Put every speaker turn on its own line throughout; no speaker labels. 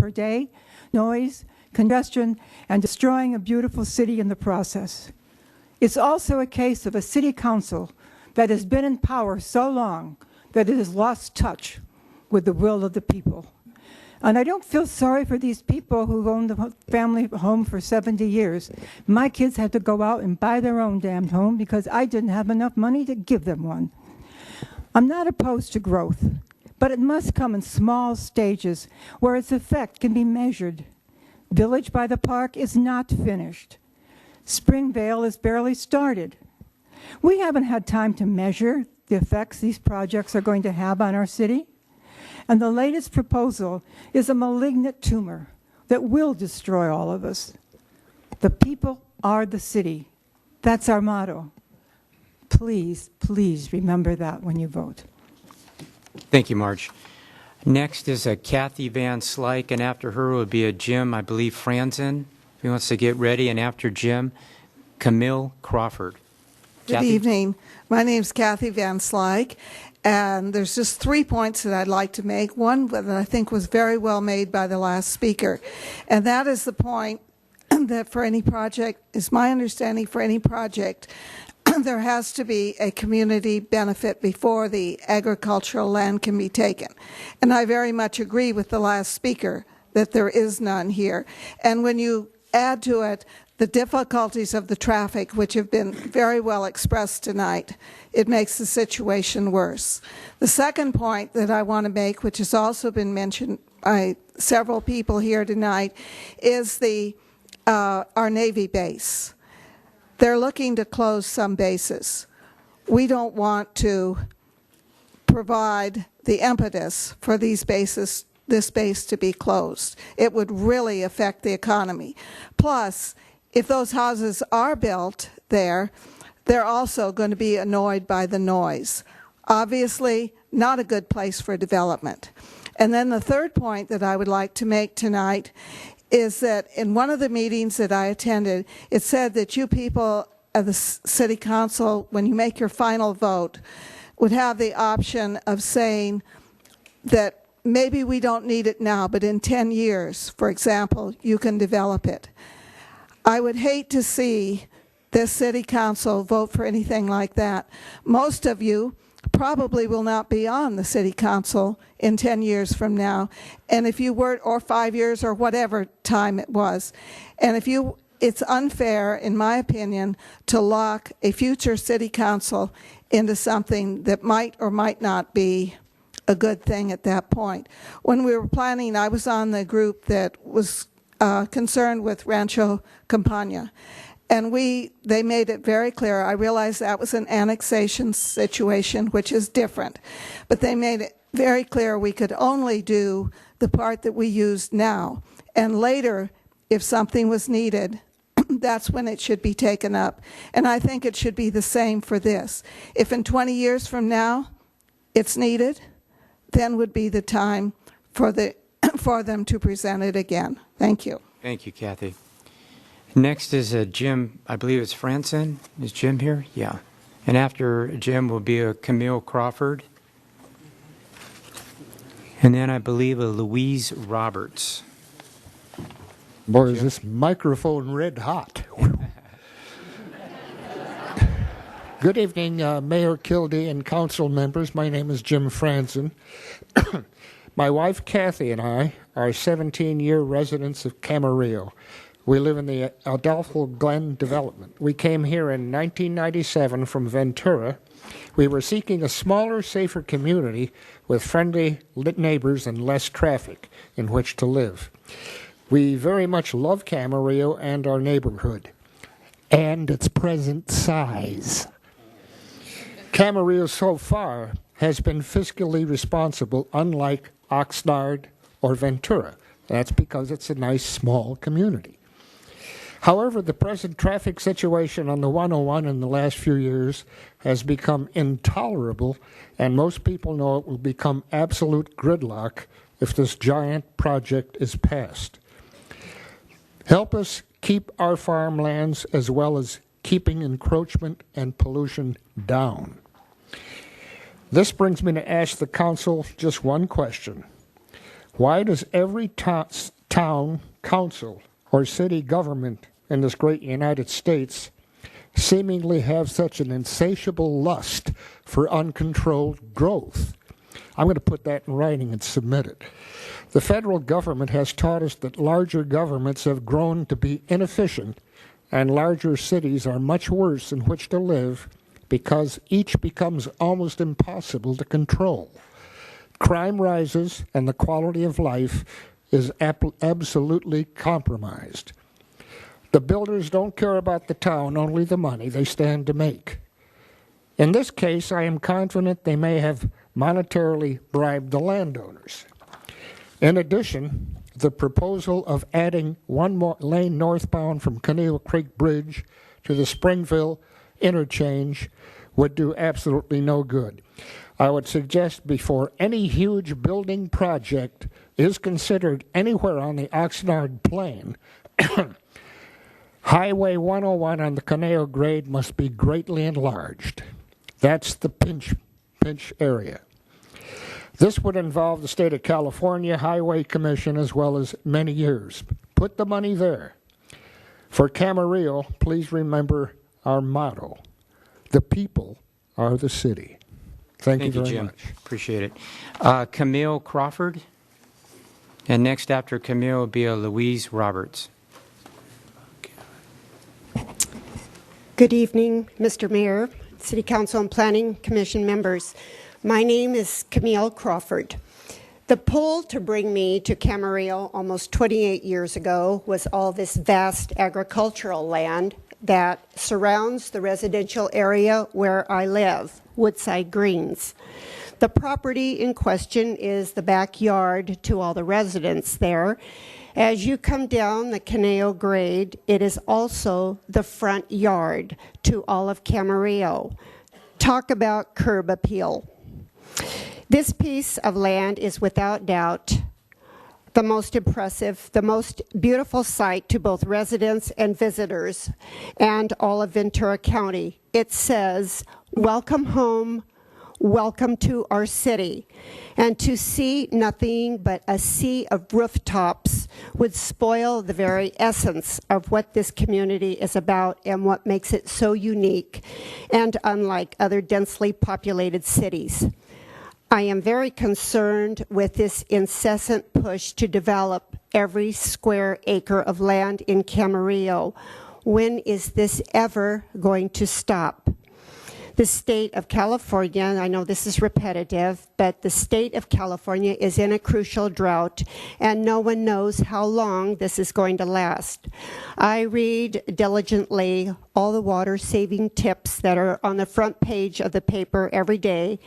per day, noise, congestion, and destroying a beautiful city in the process. It's also a case of a city council that has been in power so long that it has lost touch with the will of the people. And I don't feel sorry for these people who've owned the family home for 70 years. My kids had to go out and buy their own damn home because I didn't have enough money to give them one. I'm not opposed to growth, but it must come in small stages where its effect can be measured. Village by the Park is not finished. Springvale is barely started. We haven't had time to measure the effects these projects are going to have on our city. And the latest proposal is a malignant tumor that will destroy all of us. The people are the city. That's our motto. Please, please remember that when you vote.
Thank you, Marge. Next is a Kathy Van Slyke, and after her would be a Jim, I believe, Franzen, if he wants to get ready, and after Jim, Camille Crawford.
Good
Kathy?
evening. My name is Kathy Van Slyke, and there's just 3 points that I'd like to make. One that I think was very well made by the last speaker, and that is the point that for any project, is my understanding for any project, there has to be a community benefit before the agricultural land can be taken. And I very much agree with the last speaker that there is none here. And when you add to it the difficulties of the traffic, which have been very well expressed tonight, it makes the situation worse. The second point that I want to make, which has also been mentioned by several people here tonight, is our Navy base. They're looking to close some bases. We don't want to provide the impetus for this base to be closed. It would really affect the economy. Plus, if those houses are built there, they're also going to be annoyed by the noise. Obviously, not a good place for development. And then the third point that I would like to make tonight is that in one of the meetings that I attended, it said that you people of the City Council, when you make your final vote, would have the option of saying that maybe we don't need it now, but in 10 years, for example, you can develop it. I would hate to see this City Council vote for anything like that. Most of you probably will not be on the City Council in 10 years from now, and if you were, or 5 years, or whatever time it was, and if you, it's unfair, in my opinion, to lock a future City Council into something that might or might not be a good thing at that point. When we were planning, I was on the group that was concerned with Rancho Campana. And they made it very clear. I realize that was an annexation situation, which is different. But they made it very clear we could only do the part that we use now. And later, if something was needed, that's when it should be taken up. And I think it should be the same for this. If in 20 years from now it's needed, then would be the time for them to present it again. Thank you.
Thank you, Kathy. Next is Jim, I believe it's Franzen. Is Jim here? Yeah. And after Jim will be a Camille Crawford. And then I believe a Louise Roberts.
Boy, is this microphone red hot. Good evening, Mayor Kildee and council members. My name is Jim Franzen. My wife, Kathy, and I are 17-year residents of Camarillo. We live in the Adolfo Glen development. We came here in 1997 from Ventura. We were seeking a smaller, safer community with friendly neighbors and less traffic in which to live. We very much love Camarillo and our neighborhood, and its present size. Camarillo so far has been fiscally responsible, unlike Oxnard or Ventura. That's because it's a nice, small community. However, the present traffic situation on the 101 in the last few years has become intolerable, and most people know it will become absolute gridlock if this giant project is passed. Help us keep our farmlands as well as keeping encroachment and pollution down. This brings me to ask the council just one question. Why does every town council or city government in this great United States seemingly have such an insatiable lust for uncontrolled growth? I'm going to put that in writing and submit it. The federal government has taught us that larger governments have grown to be inefficient, and larger cities are much worse in which to live because each becomes almost impossible to control. Crime rises, and the quality of life is absolutely compromised. The builders don't care about the town, only the money they stand to make. In this case, I am confident they may have monetarily bribed the landowners. In addition, the proposal of adding one more lane northbound from Camarillo Creek Bridge to the Springville interchange would do absolutely no good. I would suggest before any huge building project is considered anywhere on the Oxnard Plain, Highway 101 on the Camarillo grade must be greatly enlarged. That's the pinch area. This would involve the state of California Highway Commission as well as many years. Put the money there. For Camarillo, please remember our motto: the people are the city. Thank you very
Jim.
much.
Appreciate it. Camille Crawford. And next after Camille will be Louise Roberts.
Good evening, Mr. Mayor, City Council and Planning Commission members. My name is Camille Crawford. The pull to bring me to Camarillo almost 28 years ago was all this vast agricultural land that surrounds the residential area where I live, Woodside Greens. The property in question is the backyard to all the residents there. As you come down the Camarillo grade, it is also the front yard to all of Camarillo. Talk about curb appeal. This piece of land is without doubt the most impressive, the most beautiful sight to both residents and visitors and all of Ventura County. It says, "Welcome home, welcome to our city." And to see nothing but a sea of rooftops would spoil the very essence of what this community is about and what makes it so unique and unlike other densely populated cities. I am very concerned with this incessant push to develop every square acre of land in Camarillo. When is this ever going to stop? The state of California, I know this is repetitive, but the state of California is in a crucial drought, and no one knows how long this is going to last. I read diligently all the water-saving tips that are on the front page of the paper every day,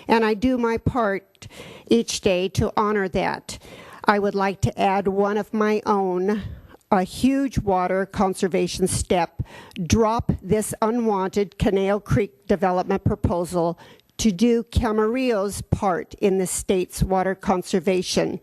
and I do my part each day to honor that. I would like to add one of my own, a huge water conservation step. Drop this unwanted Camarillo Creek development proposal to do Camarillo's part in the state's water conservation.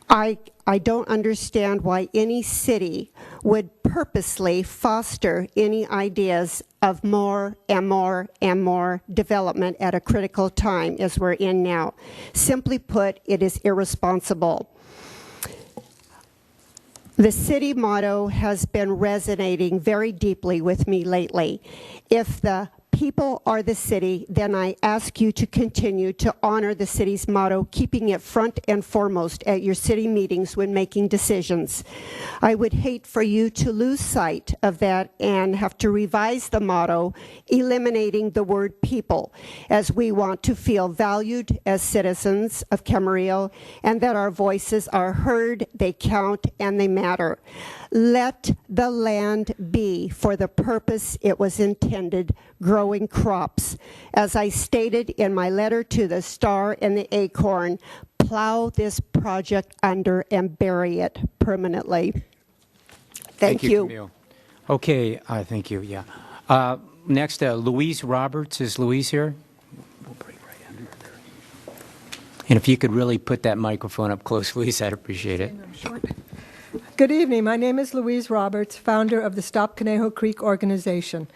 I don't understand why any city would purposely foster any ideas of more and more and more development at a critical time as we're in now. Simply put, it is irresponsible. The city motto has been resonating very deeply with me lately. If the people are the city, then I ask you to continue to honor the city's motto, keeping it front and foremost at your city meetings when making decisions. I would hate for you to lose sight of that and have to revise the motto, eliminating the word people, as we want to feel valued as citizens of Camarillo and that our voices are heard, they count, and they matter. Let the land be for the purpose it was intended, growing crops. As I stated in my letter to the Star and the Acorn, plow this project under and bury it permanently. Thank you.
Camille. Okay, thank you, yeah. Next, Louise Roberts. Is Louise here? We'll bring right under there. And if you could really put that microphone up close, Louise, I'd appreciate it.
Good evening. My name is Louise Roberts, founder of the Stop Conejo Creek organization.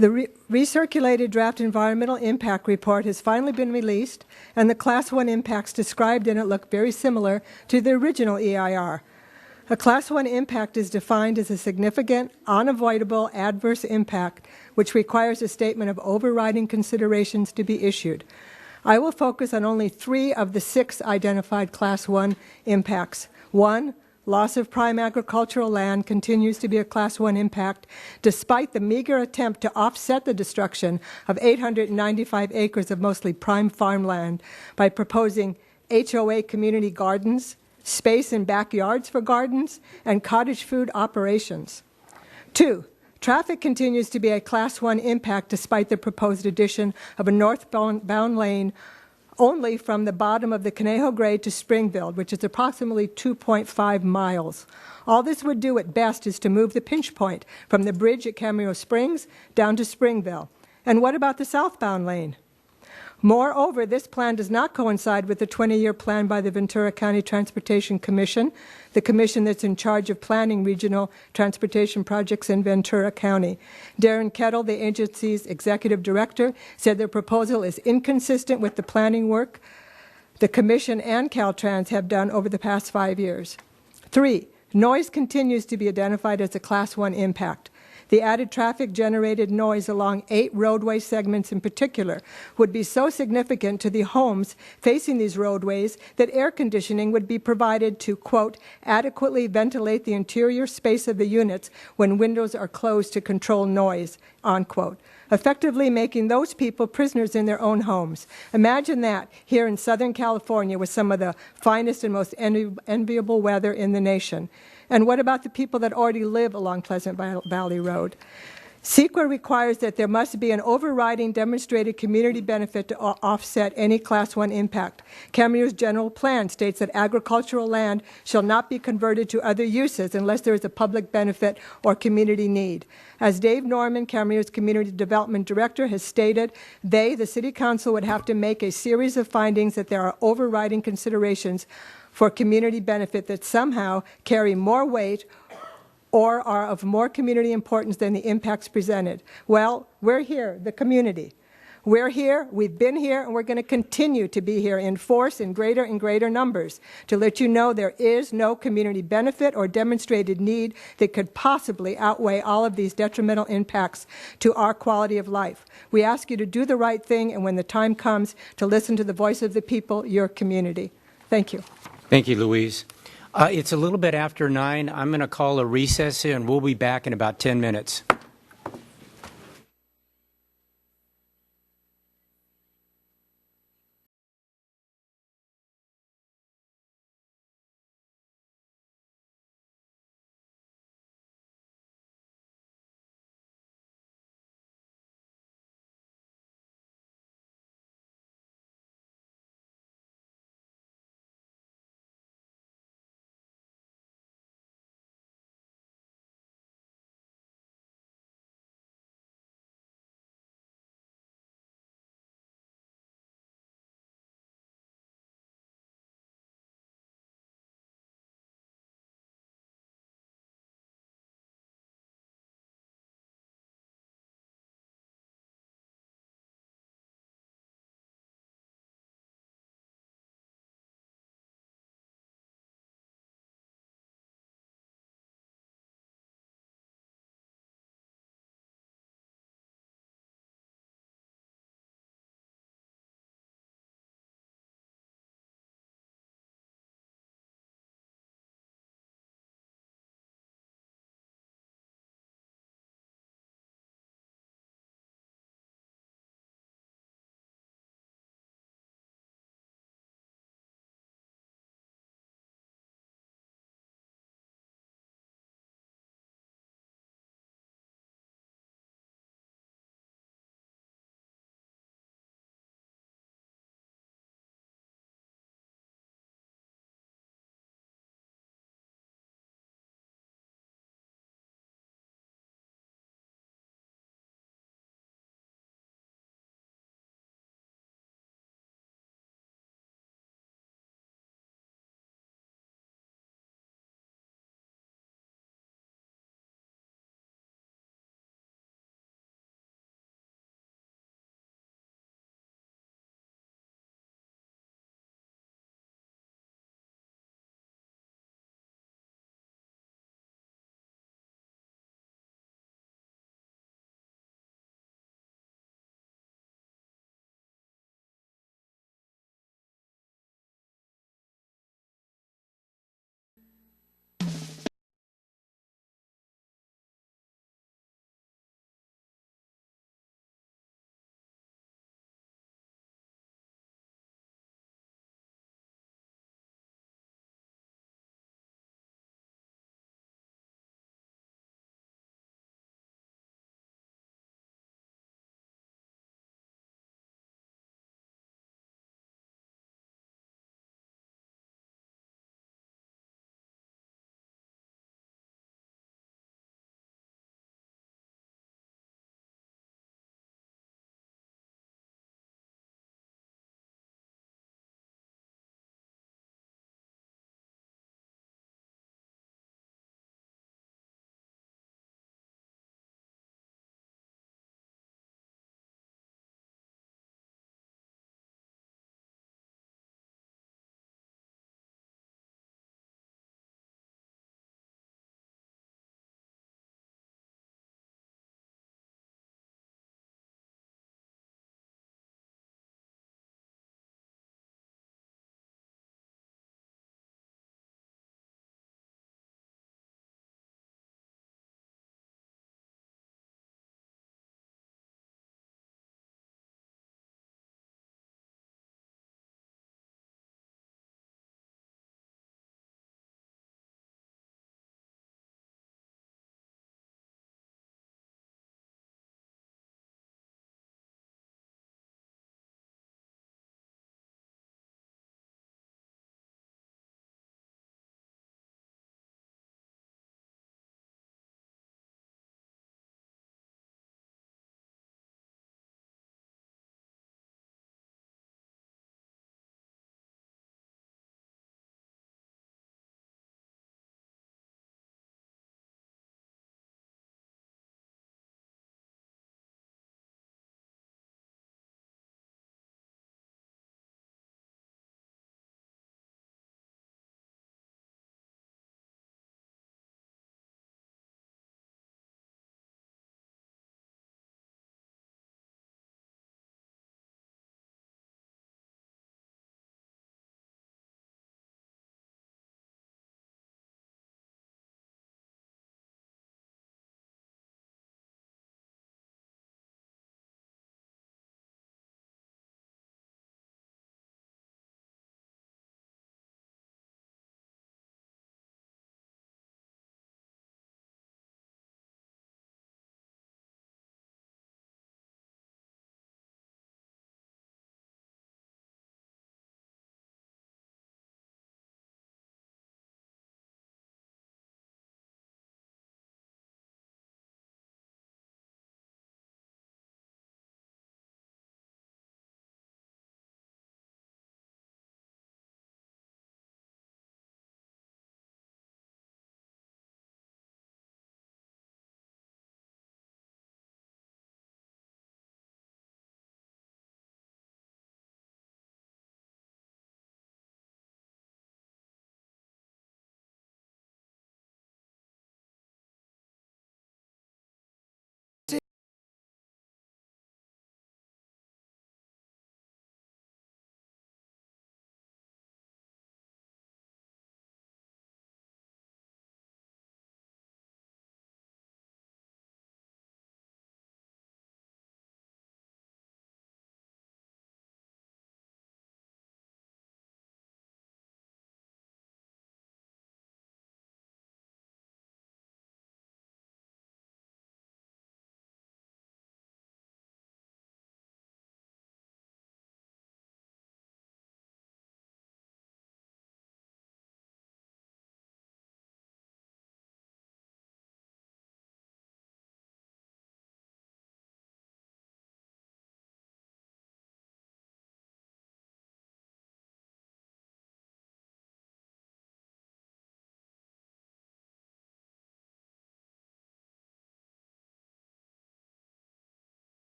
The recirculated draft environmental impact report has finally been released, and the Class 1 impacts described in it look very similar to the original EIR. A Class 1 impact is defined as a significant, unavoidable adverse impact which requires a statement of overriding considerations to be issued. I will focus on only 3 of the 6 identified Class 1 impacts. 1, loss of prime agricultural land continues to be a Class 1 impact, despite the meager attempt to offset the destruction of 895 acres of mostly prime farmland by proposing HOA community gardens, space in backyards for gardens, and cottage food operations. 2, traffic continues to be a Class 1 impact despite the proposed addition of a northbound lane only from the bottom of the Conejo Grade to Springville, which is approximately 2.5 miles. All this would do at best is to move the pinch point from the bridge at Camarillo Springs down to Springville. And what about the southbound lane? Moreover, this plan does not coincide with the 20-year plan by the Ventura County Transportation Commission, the commission that's in charge of planning regional transportation projects in Ventura County. Darren Kettle, the agency's executive director, said their proposal is inconsistent with the planning work the commission and Caltrans have done over the past 5 years. 3, noise continues to be identified as a Class 1 impact. The added traffic-generated noise along 8 roadway segments in particular would be so significant to the homes facing these roadways that air conditioning would be provided to, quote, adequately ventilate the interior space of the units when windows are closed to control noise, unquote, effectively making those people prisoners in their own homes. Imagine that here in Southern California with some of the finest and most enviable weather in the nation. And what about the people that already live along Pleasant Valley Road? CEQA requires that there must be an overriding demonstrated community benefit to offset any Class 1 impact. Camarillo's general plan states that agricultural land shall not be converted to other uses unless there is a public benefit or community need. As Dave Norman, Camarillo's Community Development Director, has stated, the City Council, would have to make a series of findings that there are overriding considerations for community benefit that somehow carry more weight or are of more community importance than the impacts presented. Well, we're here, the community. We're here, we've been here, and we're going to continue to be here in force in greater and greater numbers to let you know there is no community benefit or demonstrated need that could possibly outweigh all of these detrimental impacts to our quality of life. We ask you to do the right thing, and when the time comes, to listen to the voice of the people, your community. Thank you.
Thank you, Louise. It's a little bit after 9. I'm going to call a recess here, and we'll be back in about 10 minutes.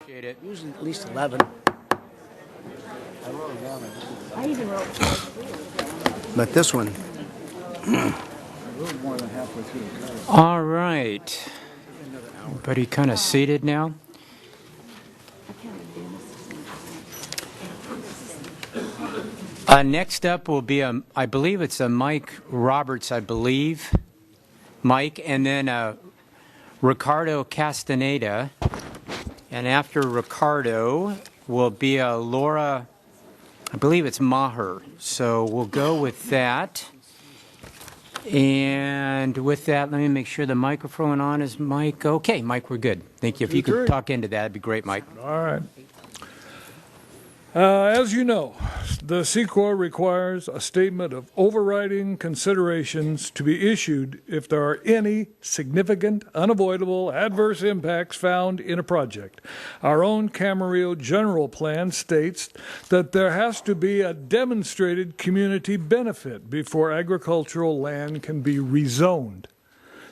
Appreciate it.
Usually at least 11.
I even wrote.
But this one,
All right. Everybody kind of seated now? Next up will be, I believe it's a Mike Roberts, I believe. Mike, and then Ricardo Castaneda. And after Ricardo will be a Laura, I believe it's Maher. So we'll go with that. And with that, let me make sure the microphone on is Mike. Okay, Mike, we're good. Thank you. If you could talk into that, it'd be great, Mike.
All right. As you know, the CEQA requires a statement of overriding considerations to be issued if there are any significant, unavoidable adverse impacts found in a project. Our own Camarillo General Plan states that there has to be a demonstrated community benefit before agricultural land can be rezoned.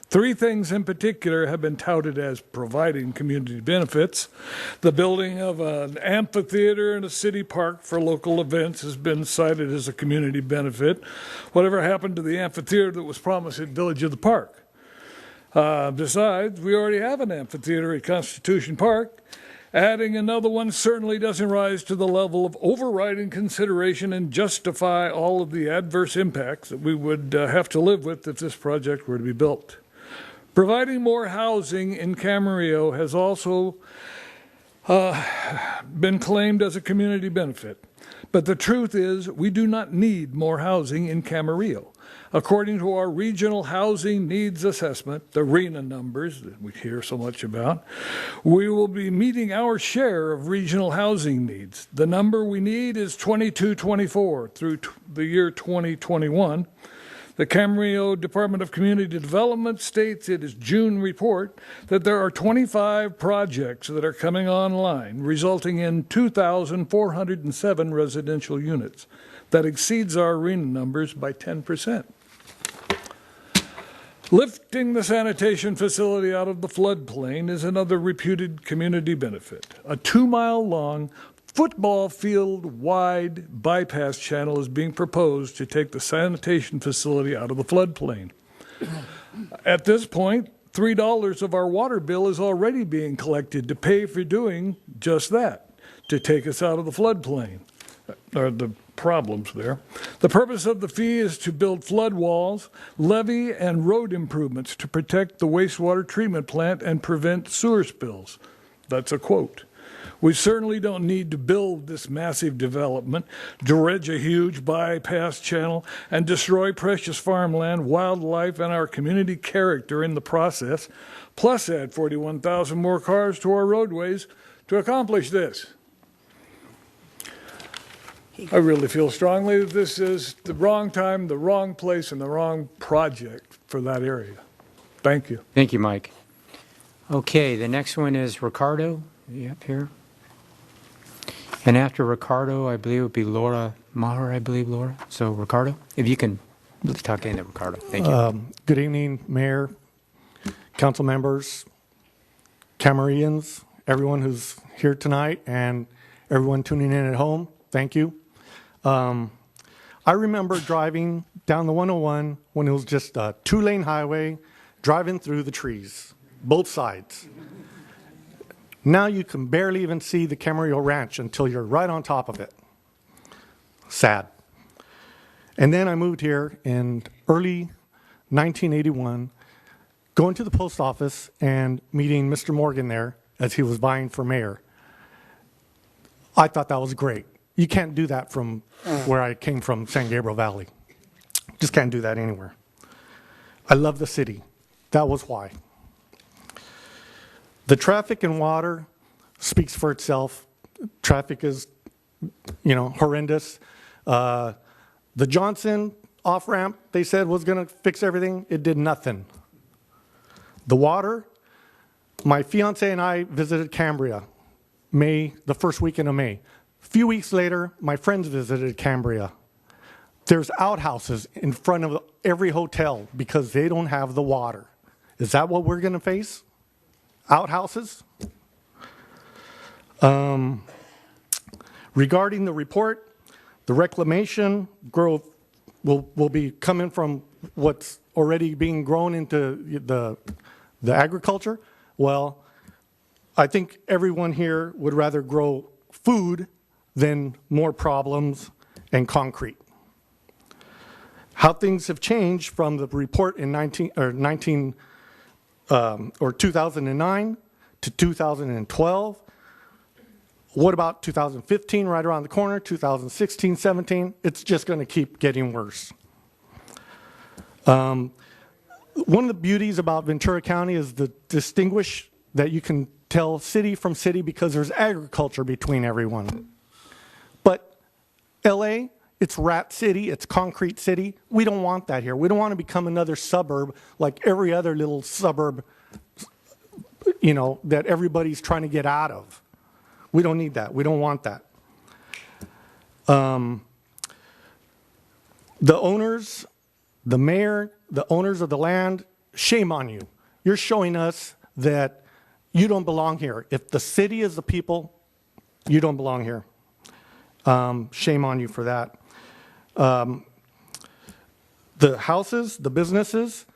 Three things in particular have been touted as providing community benefits. The building of an amphitheater in a city park for local events has been cited as a community benefit. Whatever happened to the amphitheater that was promised at Village of the Park? Besides, we already have an amphitheater at Constitution Park. Adding another one certainly doesn't rise to the level of overriding consideration and justify all of the adverse impacts that we would have to live with if this project were to be built. Providing more housing in Camarillo has also been claimed as a community benefit. But the truth is, we do not need more housing in Camarillo. According to our Regional Housing Needs Assessment, the RHNA numbers that we hear so much about, we will be meeting our share of regional housing needs. The number we need is 2224 through the year 2021. The Camarillo Department of Community Development states in its June report that there are 25 projects that are coming online, resulting in 2,407 residential units. That exceeds our RHNA numbers by 10%. Lifting the sanitation facility out of the floodplain is another reputed community benefit. A 2-mile-long, football field-wide bypass channel is being proposed to take the sanitation facility out of the floodplain. At this point, $3 of our water bill is already being collected to pay for doing just that, to take us out of the floodplain, or the problems there. The purpose of the fee is to build flood walls, levee and road improvements to protect the wastewater treatment plant and prevent sewer spills. That's a quote. We certainly don't need to build this massive development, dredge a huge bypass channel, and destroy precious farmland, wildlife, and our community character in the process, plus add 41,000 more cars to our roadways to accomplish this. I really feel strongly that this is the wrong time, the wrong place, and the wrong project for that area. Thank you.
Thank you, Mike. Okay, the next one is Ricardo. Are you up here? And after Ricardo, I believe it would be Laura Maher, I believe, Laura. So, Ricardo, if you can talk into Ricardo. Thank you.
Good evening, Mayor, council members, Camarillians, everyone who's here tonight, and everyone tuning in at home. Thank you. I remember driving down the 101 when it was just a 2-lane highway, driving through the trees, both sides. Now you can barely even see the Camarillo Ranch until you're right on top of it. Sad. And then I moved here in early 1981, going to the post office and meeting Mr. Morgan there as he was vying for mayor. I thought that was great. You can't do that from where I came from, San Gabriel Valley. Just can't do that anywhere. I love the city. That was why. The traffic and water speaks for itself. Traffic is, horrendous. The Johnson off-ramp, they said was going to fix everything. It did nothing. The water, my fiance and I visited Cambria, the first weekend of May. A few weeks later, my friends visited Cambria. There's outhouses in front of every hotel because they don't have the water. Is that what we're going to face? Outhouses? Regarding the report, the reclamation growth will be coming from what's already being grown into the agriculture. Well, I think everyone here would rather grow food than more problems and concrete. How things have changed from the report in 2009 to 2012. What about 2015, right around the corner, 2016, 17? It's just going to keep getting worse. One of the beauties about Ventura County is the distinguish that you can tell city from city because there's agriculture between everyone. But LA, it's rat city, it's concrete city. We don't want that here. We don't want to become another suburb like every other little suburb, that everybody's trying to get out of. We don't need that. We don't want that. The owners, the mayor, the owners of the land, shame on you. You're showing us that you don't belong here. If the city is the people, you don't belong here. Shame on you for that. The houses, the businesses,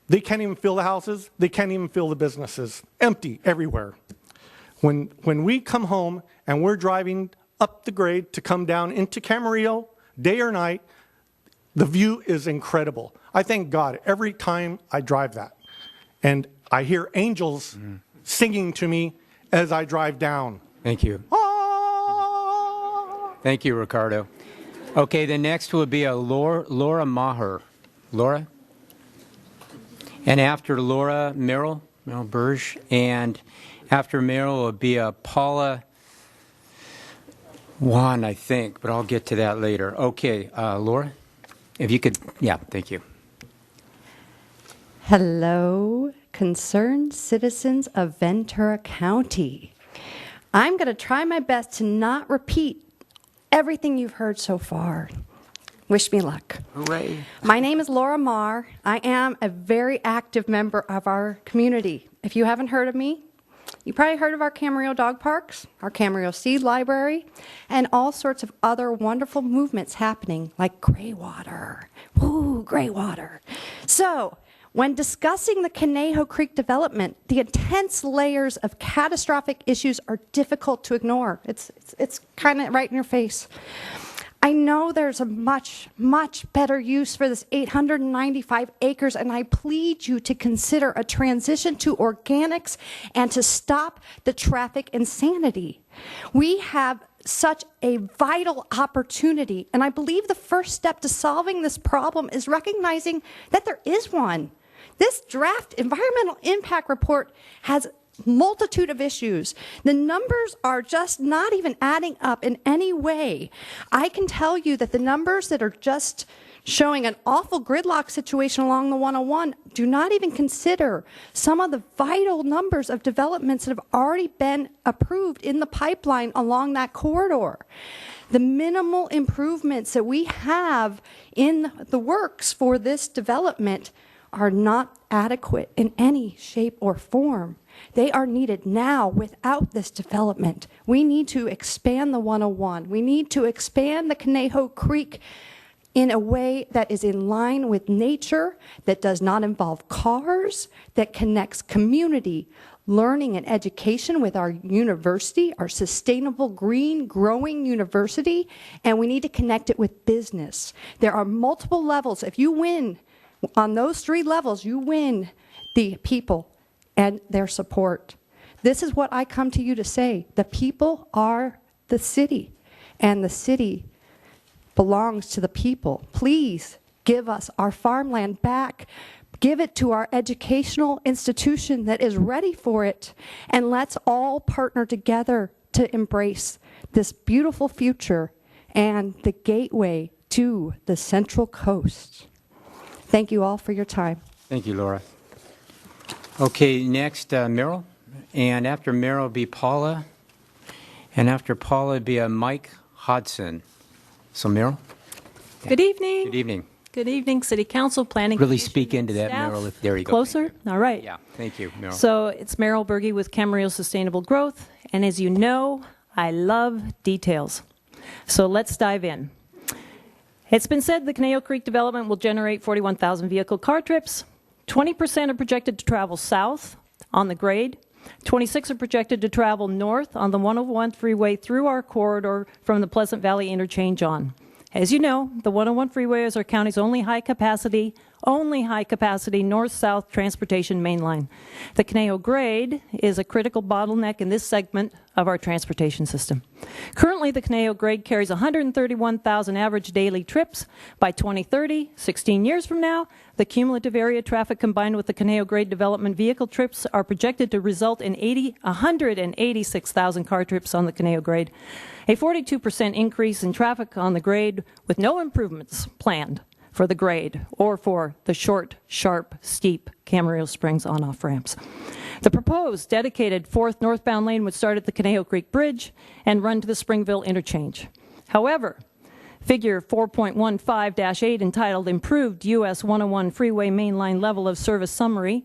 they can't even fill the houses. They can't even fill the businesses. Empty everywhere. When we come home and we're driving up the grade to come down into Camarillo, day or night, the view is incredible. I thank God every time I drive that. And I hear angels singing to me as I drive down.
Thank you. Thank you, Ricardo. Okay, the next will be a Laura Maher. Laura? And after Laura, Merrill Burge. And after Merrill will be a Paula Juan, I think, but I'll get to that later. Okay, Laura, if you could, yeah, thank you.
Hello, concerned citizens of Ventura County. I'm going to try my best to not repeat everything you've heard so far. Wish me luck.
Hooray.
My name is Laura Marr. I am a very active member of our community. If you haven't heard of me, you probably heard of our Camarillo dog parks, our Camarillo seed library, and all sorts of other wonderful movements happening like gray water. Woo, gray water. So, when discussing the Conejo Creek development, the intense layers of catastrophic issues are difficult to ignore. It's kind of right in your face. I know there's a much better use for this 895 acres, and I plead you to consider a transition to organics and to stop the traffic insanity. We have such a vital opportunity, and I believe the first step to solving this problem is recognizing that there is one. This draft environmental impact report has multitude of issues. The numbers are just not even adding up in any way. I can tell you that the numbers that are just showing an awful gridlock situation along the 101 do not even consider some of the vital numbers of developments that have already been approved in the pipeline along that corridor. The minimal improvements that we have in the works for this development are not adequate in any shape or form. They are needed now without this development. We need to expand the 101. We need to expand the Conejo Creek in a way that is in line with nature, that does not involve cars, that connects community, learning and education with our university, our sustainable, green, growing university, and we need to connect it with business. There are multiple levels. If you win on those 3 levels, you win the people and their support. This is what I come to you to say. The people are the city, and the city belongs to the people. Please give us our farmland back. Give it to our educational institution that is ready for it, and let's all partner together to embrace this beautiful future and the gateway to the Central Coast. Thank you all for your time.
Thank you, Laura. Okay, next, Merrill. And after Merrill will be Paula. And after Paula will be Mike Hodson. So, Merrill? Yeah.
Good evening.
Good evening.
Good evening, City Council, Planning
Really
Commission,
speak into that,
staff.
Merrill. There you go.
Closer? All right.
Yeah, thank you, Merrill.
So it's Merrill Berge with Camarillo Sustainable Growth. And as you know, I love details. So let's dive in. It's been said the Conejo Creek development will generate 41,000 vehicle car trips. 20% are projected to travel south on the grade. 26 are projected to travel north on the 101 freeway through our corridor from the Pleasant Valley interchange on. As you know, the 101 freeway is our county's only high-capacity north-south transportation main line. The Conejo grade is a critical bottleneck in this segment of our transportation system. Currently, the Conejo grade carries 131,000 average daily trips. By 2030, 16 years from now, the cumulative area traffic combined with the Conejo grade development vehicle trips are projected to result in 186,000 car trips on the Conejo grade, a 42% increase in traffic on the grade with no improvements planned for the grade or for the short, sharp, steep Camarillo Springs on-off ramps. The proposed dedicated 4th northbound lane would start at the Conejo Creek Bridge and run to the Springville interchange. However, Figure 4.15-8 entitled Improved US 101 Freeway Mainline Level of Service Summary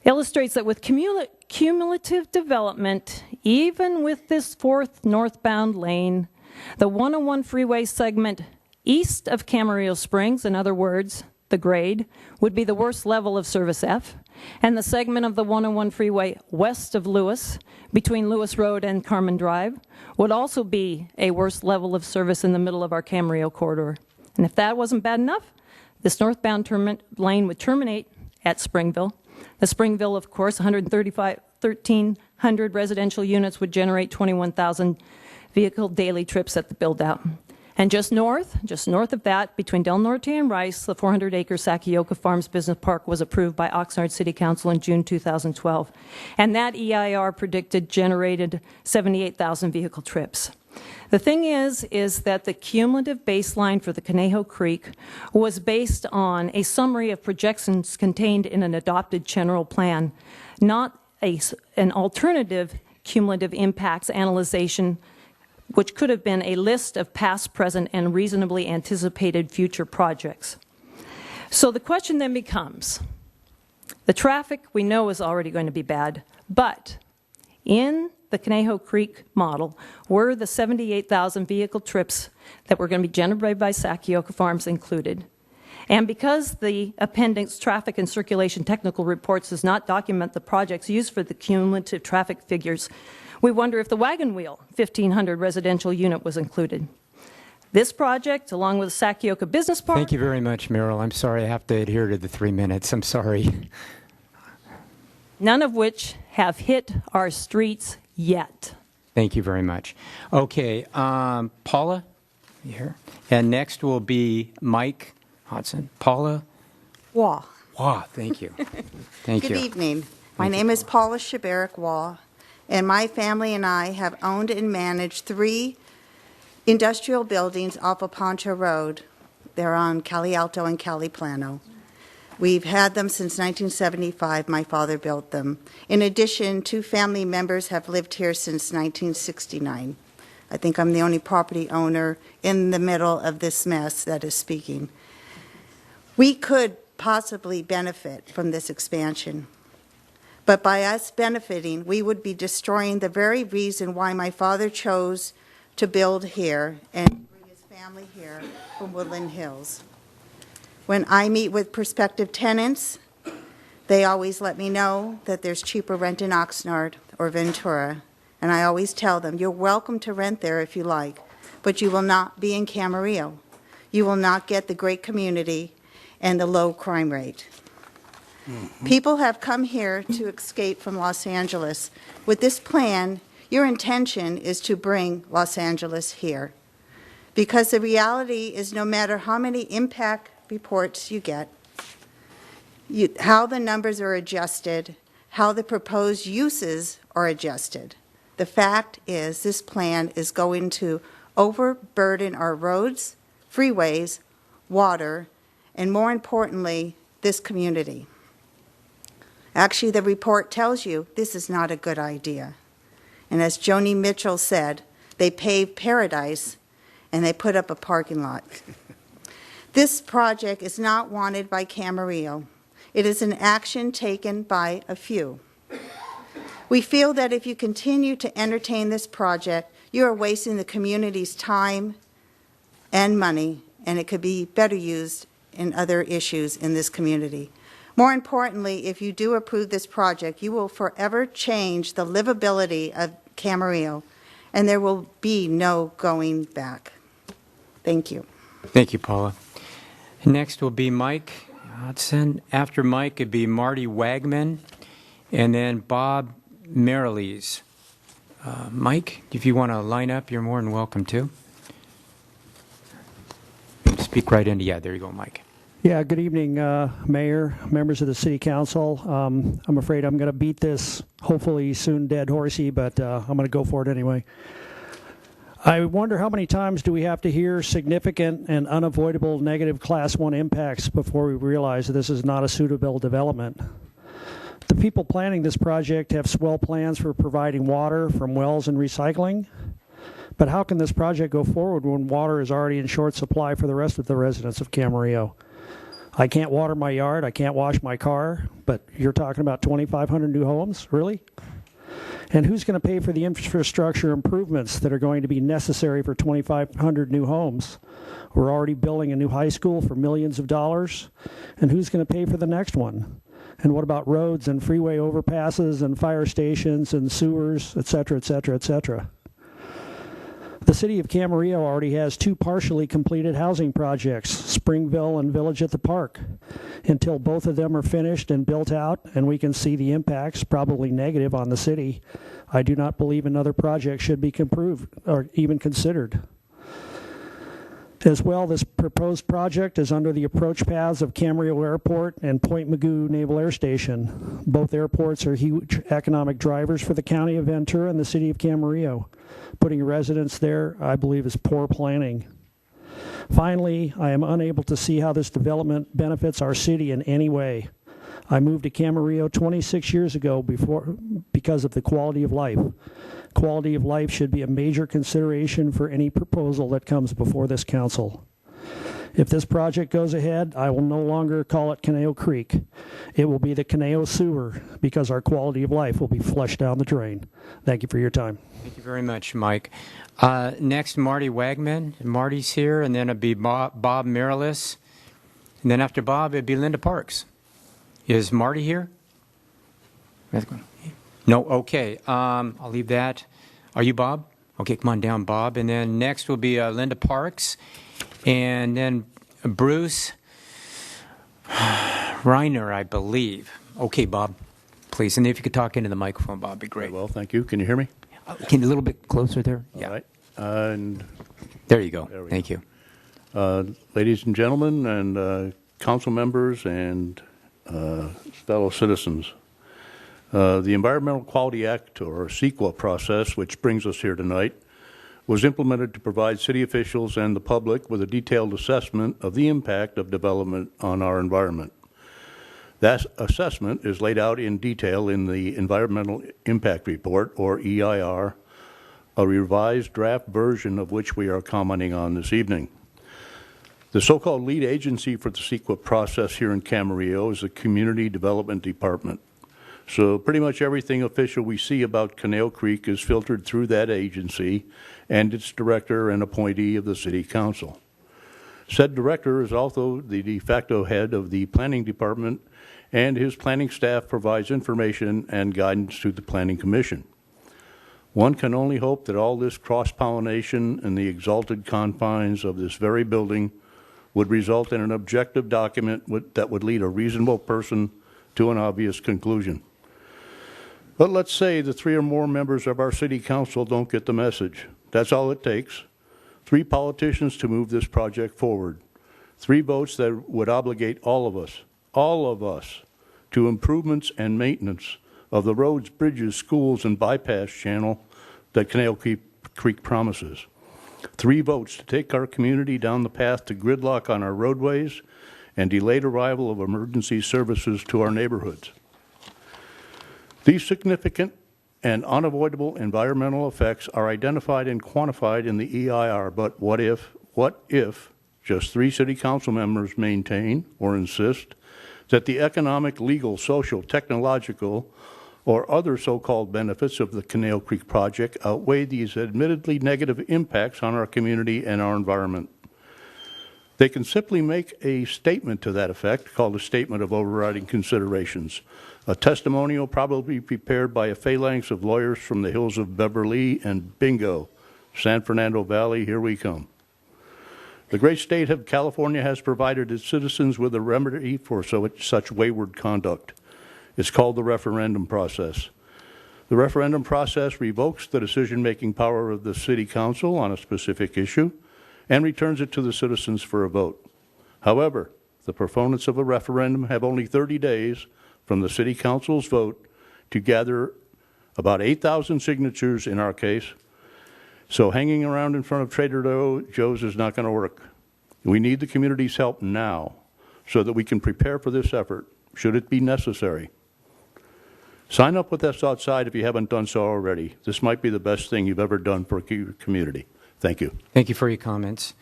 illustrates that with cumulative development, even with this 4th northbound lane, the 101 freeway segment east of Camarillo Springs, in other words, the grade, would be the worst level of service F, and the segment of the 101 freeway west of Lewis, between Lewis Road and Carmen Drive, would also be a worst level of service in the middle of our Camarillo corridor. And if that wasn't bad enough, this northbound lane would terminate at Springville. The Springville, of course, 1,300 residential units would generate 21,000 vehicle daily trips at the build-out. And just north of that, between Del Norte and Rice, the 400-acre Sakioka Farms Business Park was approved by Oxnard City Council in June 2012. And that EIR generated 78,000 vehicle trips. The thing is that the cumulative baseline for the Conejo Creek was based on a summary of projections contained in an adopted general plan, not an alternative cumulative impacts analyzation, which could have been a list of past, present, and reasonably anticipated future projects. So the question then becomes, the traffic we know is already going to be bad, but in the Conejo Creek model were the 78,000 vehicle trips that were going to be generated by Sakioka Farms included. And because the appendix Traffic and Circulation Technical Reports does not document the projects used for the cumulative traffic figures, we wonder if the Wagon Wheel 1,500 residential unit was included. This project, along with the Sakioka Business Park...
Thank you very much, Merrill. I'm sorry I have to adhere to the 3 minutes. I'm sorry.
None of which have hit our streets yet.
Thank you very much. Okay, Paula, you here? And next will be Mike Hodson. Paula?
Waugh.
Waugh, thank you. Thank you.
Good evening. My name is Paula Shabarik Waugh, and my family and I have owned and managed 3 industrial buildings off of Poncho Road. They're on Cali Alto and Cali Plano. We've had them since 1975. My father built them. In addition, 2 family members have lived here since 1969. I think I'm the only property owner in the middle of this mess that is speaking. We could possibly benefit from this expansion. But by us benefiting, we would be destroying the very reason why my father chose to build here and bring his family here from Woodland Hills. When I meet with prospective tenants, they always let me know that there's cheaper rent in Oxnard or Ventura. And I always tell them, you're welcome to rent there if you like, but you will not be in Camarillo. You will not get the great community and the low crime rate. People have come here to escape from Los Angeles. With this plan, your intention is to bring Los Angeles here. Because the reality is no matter how many impact reports you get, how the numbers are adjusted, how the proposed uses are adjusted, the fact is this plan is going to overburden our roads, freeways, water, and more importantly, this community. Actually, the report tells you this is not a good idea. And as Joni Mitchell said, they paved paradise and they put up a parking lot. This project is not wanted by Camarillo. It is an action taken by a few. We feel that if you continue to entertain this project, you are wasting the community's time and money, and it could be better used in other issues in this community. More importantly, if you do approve this project, you will forever change the livability of Camarillo, and there will be no going back. Thank you.
Thank you, Paula. Next will be Mike Hodson. After Mike, it'd be Marty Wagman, and then Bob Mariles. Mike, if you want to line up, you're more than welcome to. Speak right into, yeah, there you go, Mike.
Yeah, good evening, Mayor, members of the City Council. I'm afraid I'm going to beat this, hopefully soon dead horsey, but I'm going to go for it anyway. I wonder how many times do we have to hear significant and unavoidable negative Class 1 impacts before we realize that this is not a suitable development. The people planning this project have swell plans for providing water from wells and recycling. But how can this project go forward when water is already in short supply for the rest of the residents of Camarillo? I can't water my yard, I can't wash my car, but you're talking about 2,500 new homes? Really? And who's going to pay for the infrastructure improvements that are going to be necessary for 2,500 new homes? We're already building a new high school for millions of dollars. And who's going to pay for the next one? And what about roads and freeway overpasses and fire stations and sewers, et cetera, et cetera, et cetera? The city of Camarillo already has 2 partially completed housing projects, Springville and Village at the Park. Until both of them are finished and built out and we can see the impacts, probably negative, on the city, I do not believe another project should be improved or even considered. As well, this proposed project is under the approach paths of Camarillo Airport and Point Mugu Naval Air Station. Both airports are huge economic drivers for the county of Ventura and the city of Camarillo. Putting residents there, I believe, is poor planning. Finally, I am unable to see how this development benefits our city in any way. I moved to Camarillo 26 years ago because of the quality of life. Quality of life should be a major consideration for any proposal that comes before this council. If this project goes ahead, I will no longer call it Conejo Creek. It will be the Conejo Sewer, because our quality of life will be flushed down the drain. Thank you for your time.
Thank you very much, Mike. Next, Marty Wagman. Marty's here, and then it'd be Bob Miralis. And then after Bob, it'd be Linda Parks. Is Marty here? No, okay. I'll leave that. Are you Bob? Okay, come on down, Bob. And then next will be Linda Parks. And then Bruce Reiner, I believe. Okay, Bob, please. And if you could talk into the microphone, Bob, would be great.
Very well, thank you. Can you hear me?
Can you a little bit closer there?
All
Yeah.
right. And
There you go.
There we
Thank
go.
you.
Ladies and gentlemen, and council members, and fellow citizens, the Environmental Quality Act, or CEQA process, which brings us here tonight, was implemented to provide city officials and the public with a detailed assessment of the impact of development on our environment. That assessment is laid out in detail in the Environmental Impact Report, or EIR, a revised draft version of which we are commenting on this evening. The so-called lead agency for the CEQA process here in Camarillo is the Community Development Department. So pretty much everything official we see about Conejo Creek is filtered through that agency and its director and appointee of the City Council. Said director is also the de facto head of the Planning Department, and his planning staff provides information and guidance to the Planning Commission. One can only hope that all this cross-pollination in the exalted confines of this very building would result in an objective document that would lead a reasonable person to an obvious conclusion. But let's say the 3 or more members of our City Council don't get the message. That's all it takes. 3 politicians to move this project forward. 3 votes that would obligate all of us, to improvements and maintenance of the roads, bridges, schools, and bypass channel that Conejo Creek promises. 3 votes to take our community down the path to gridlock on our roadways and delayed arrival of emergency services to our neighborhoods. These significant and unavoidable environmental effects are identified and quantified in the EIR, but what if just 3 City Council members maintain or insist that the economic, legal, social, technological, or other so-called benefits of the Conejo Creek project outweigh these admittedly negative impacts on our community and our environment? They can simply make a statement to that effect called a Statement of Overriding Considerations, a testimonial probably prepared by a phalanx of lawyers from the hills of Beverly, and bingo, San Fernando Valley, here we come. The great state of California has provided its citizens with a remedy for such wayward conduct. It's called the referendum process. The referendum process revokes the decision-making power of the City Council on a specific issue and returns it to the citizens for a vote. However, the proponents of a referendum have only 30 days from the City Council's vote to gather about 8,000 signatures in our case, so hanging around in front of Trader Joe's is not going to work. We need the community's help now so that we can prepare for this effort, should it be necessary. Sign up with us outside if you haven't done so already. This might be the best thing you've ever done for your community. Thank you.
Thank you for your comments.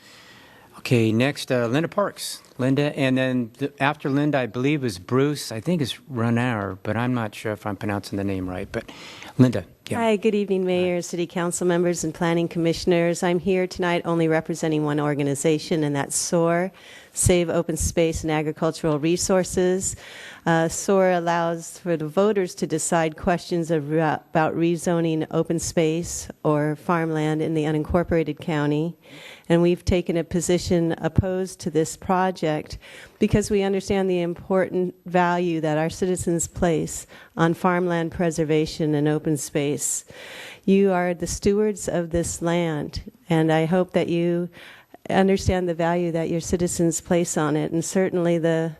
Okay, next, Linda Parks. Linda, and then after Linda, I believe is Bruce. I think it's Reiner, but I'm not sure if I'm pronouncing the name right. But Linda, yeah.
Hi, good evening, Mayor, City Council members, and Planning Commissioners. I'm here tonight only representing one organization, and that's SOAR, save open space and agricultural resources. SOAR allows for the voters to decide questions about rezoning open space or farmland in the unincorporated county. And we've taken a position opposed to this project because we understand the important value that our citizens place on farmland preservation and open space. You are the stewards of this land, and I hope that you understand the value that your citizens place on it. And certainly the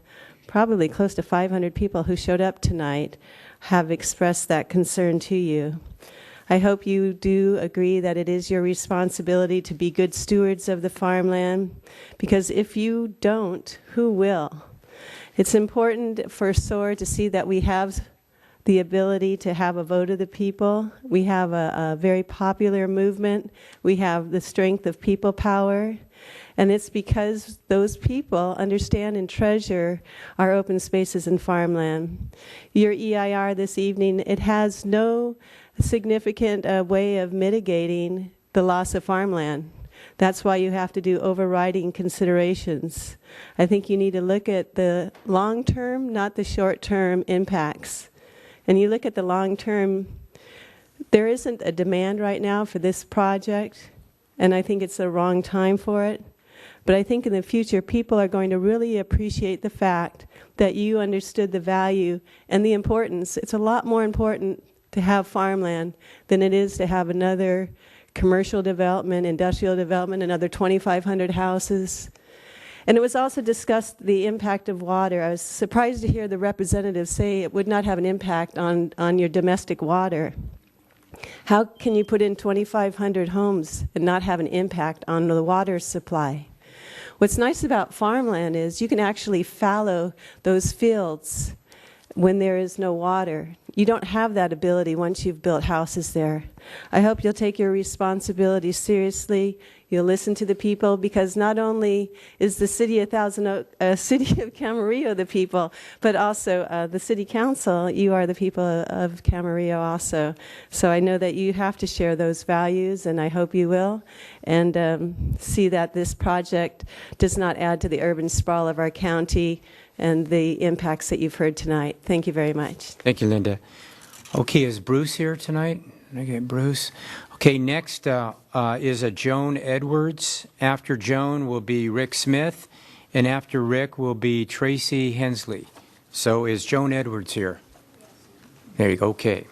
probably close to 500 people who showed up tonight have expressed that concern to you. I hope you do agree that it is your responsibility to be good stewards of the farmland, because if you don't, who will? It's important for SOAR to see that we have the ability to have a vote of the people. We have a very popular movement. We have the strength of people power. And it's because those people understand and treasure our open spaces and farmland. Your EIR this evening, it has no significant way of mitigating the loss of farmland. That's why you have to do overriding considerations. I think you need to look at the long-term, not the short-term impacts. And you look at the long-term, there isn't a demand right now for this project, and I think it's the wrong time for it. But I think in the future, people are going to really appreciate the fact that you understood the value and the importance. It's a lot more important to have farmland than it is to have another commercial development, industrial development, another 2,500 houses. And it was also discussed the impact of water. I was surprised to hear the representatives say it would not have an impact on your domestic water. How can you put in 2,500 homes and not have an impact on the water supply? What's nice about farmland is you can actually fallow those fields when there is no water. You don't have that ability once you've built houses there. I hope you'll take your responsibility seriously. You'll listen to the people, because not only is the city of city of Camarillo the people, but also the city council. You are the people of Camarillo also. So I know that you have to share those values, and I hope you will, and see that this project does not add to the urban sprawl of our county and the impacts that you've heard tonight. Thank you very much.
Thank you, Linda. Okay, is Bruce here tonight? Okay, Bruce. Okay, next is a Joan Edwards. After Joan will be Rick Smith, and after Rick will be Tracy Hensley. So is Joan Edwards here? There you go, okay.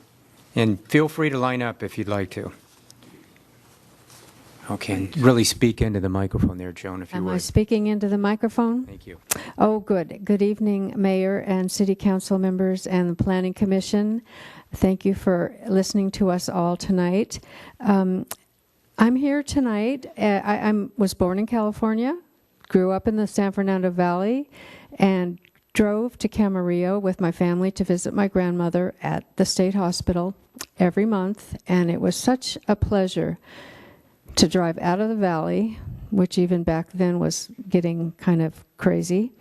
And feel free to line up if you'd like to. Okay, and really speak into the microphone there, Joan, if you would.
Am I speaking into the microphone?
Thank you.
Oh, good. Good evening, Mayor and City Council members and the Planning Commission. Thank you for listening to us all tonight. I'm here tonight. I was born in California, grew up in the San Fernando Valley, and drove to Camarillo with my family to visit my grandmother at the state hospital every month, and it was such a pleasure to drive out of the valley, which even back then was getting kind of crazy,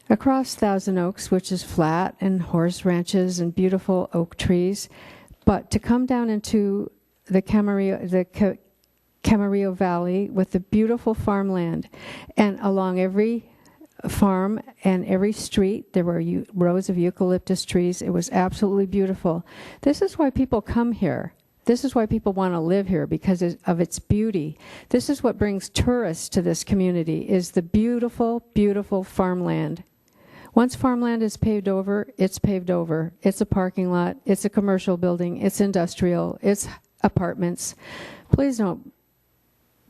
across Thousand Oaks, which is flat, and horse ranches and beautiful oak trees, but to come down into the Camarillo Valley with the beautiful farmland, and along every farm and every street there were rows of eucalyptus trees. It was absolutely beautiful. This is why people come here. This is why people want to live here, because of its beauty. This is what brings tourists to this community, is the beautiful, beautiful farmland. Once farmland is paved over, it's paved over. It's a parking lot, it's a commercial building, it's industrial, it's apartments. Please don't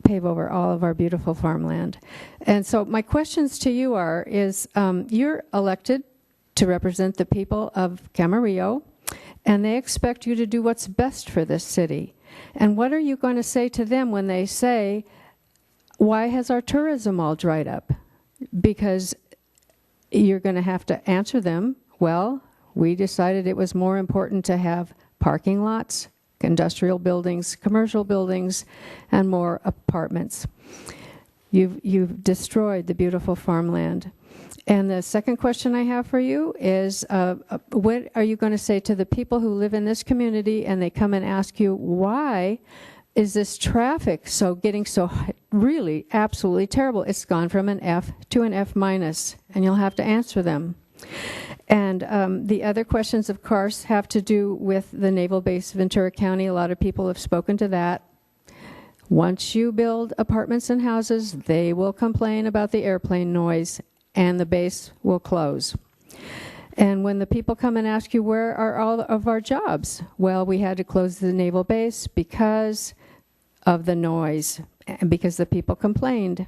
pave over all of our beautiful farmland. And so my questions to you is you're elected to represent the people of Camarillo, and they expect you to do what's best for this city. And what are you going to say to them when they say, why has our tourism all dried up? Because you're going to have to answer them, well, we decided it was more important to have parking lots, industrial buildings, commercial buildings, and more apartments. You've destroyed the beautiful farmland. And the second question I have for you is, what are you going to say to the people who live in this community and they come and ask you, why is this traffic getting so really absolutely terrible. It's gone from an F to an F minus, and you'll have to answer them. And the other questions, of course, have to do with the Naval Base Ventura County. A lot of people have spoken to that. Once you build apartments and houses, they will complain about the airplane noise, and the base will close. And when the people come and ask you, where are all of our jobs? Well, we had to close the naval base because of the noise, and because the people complained.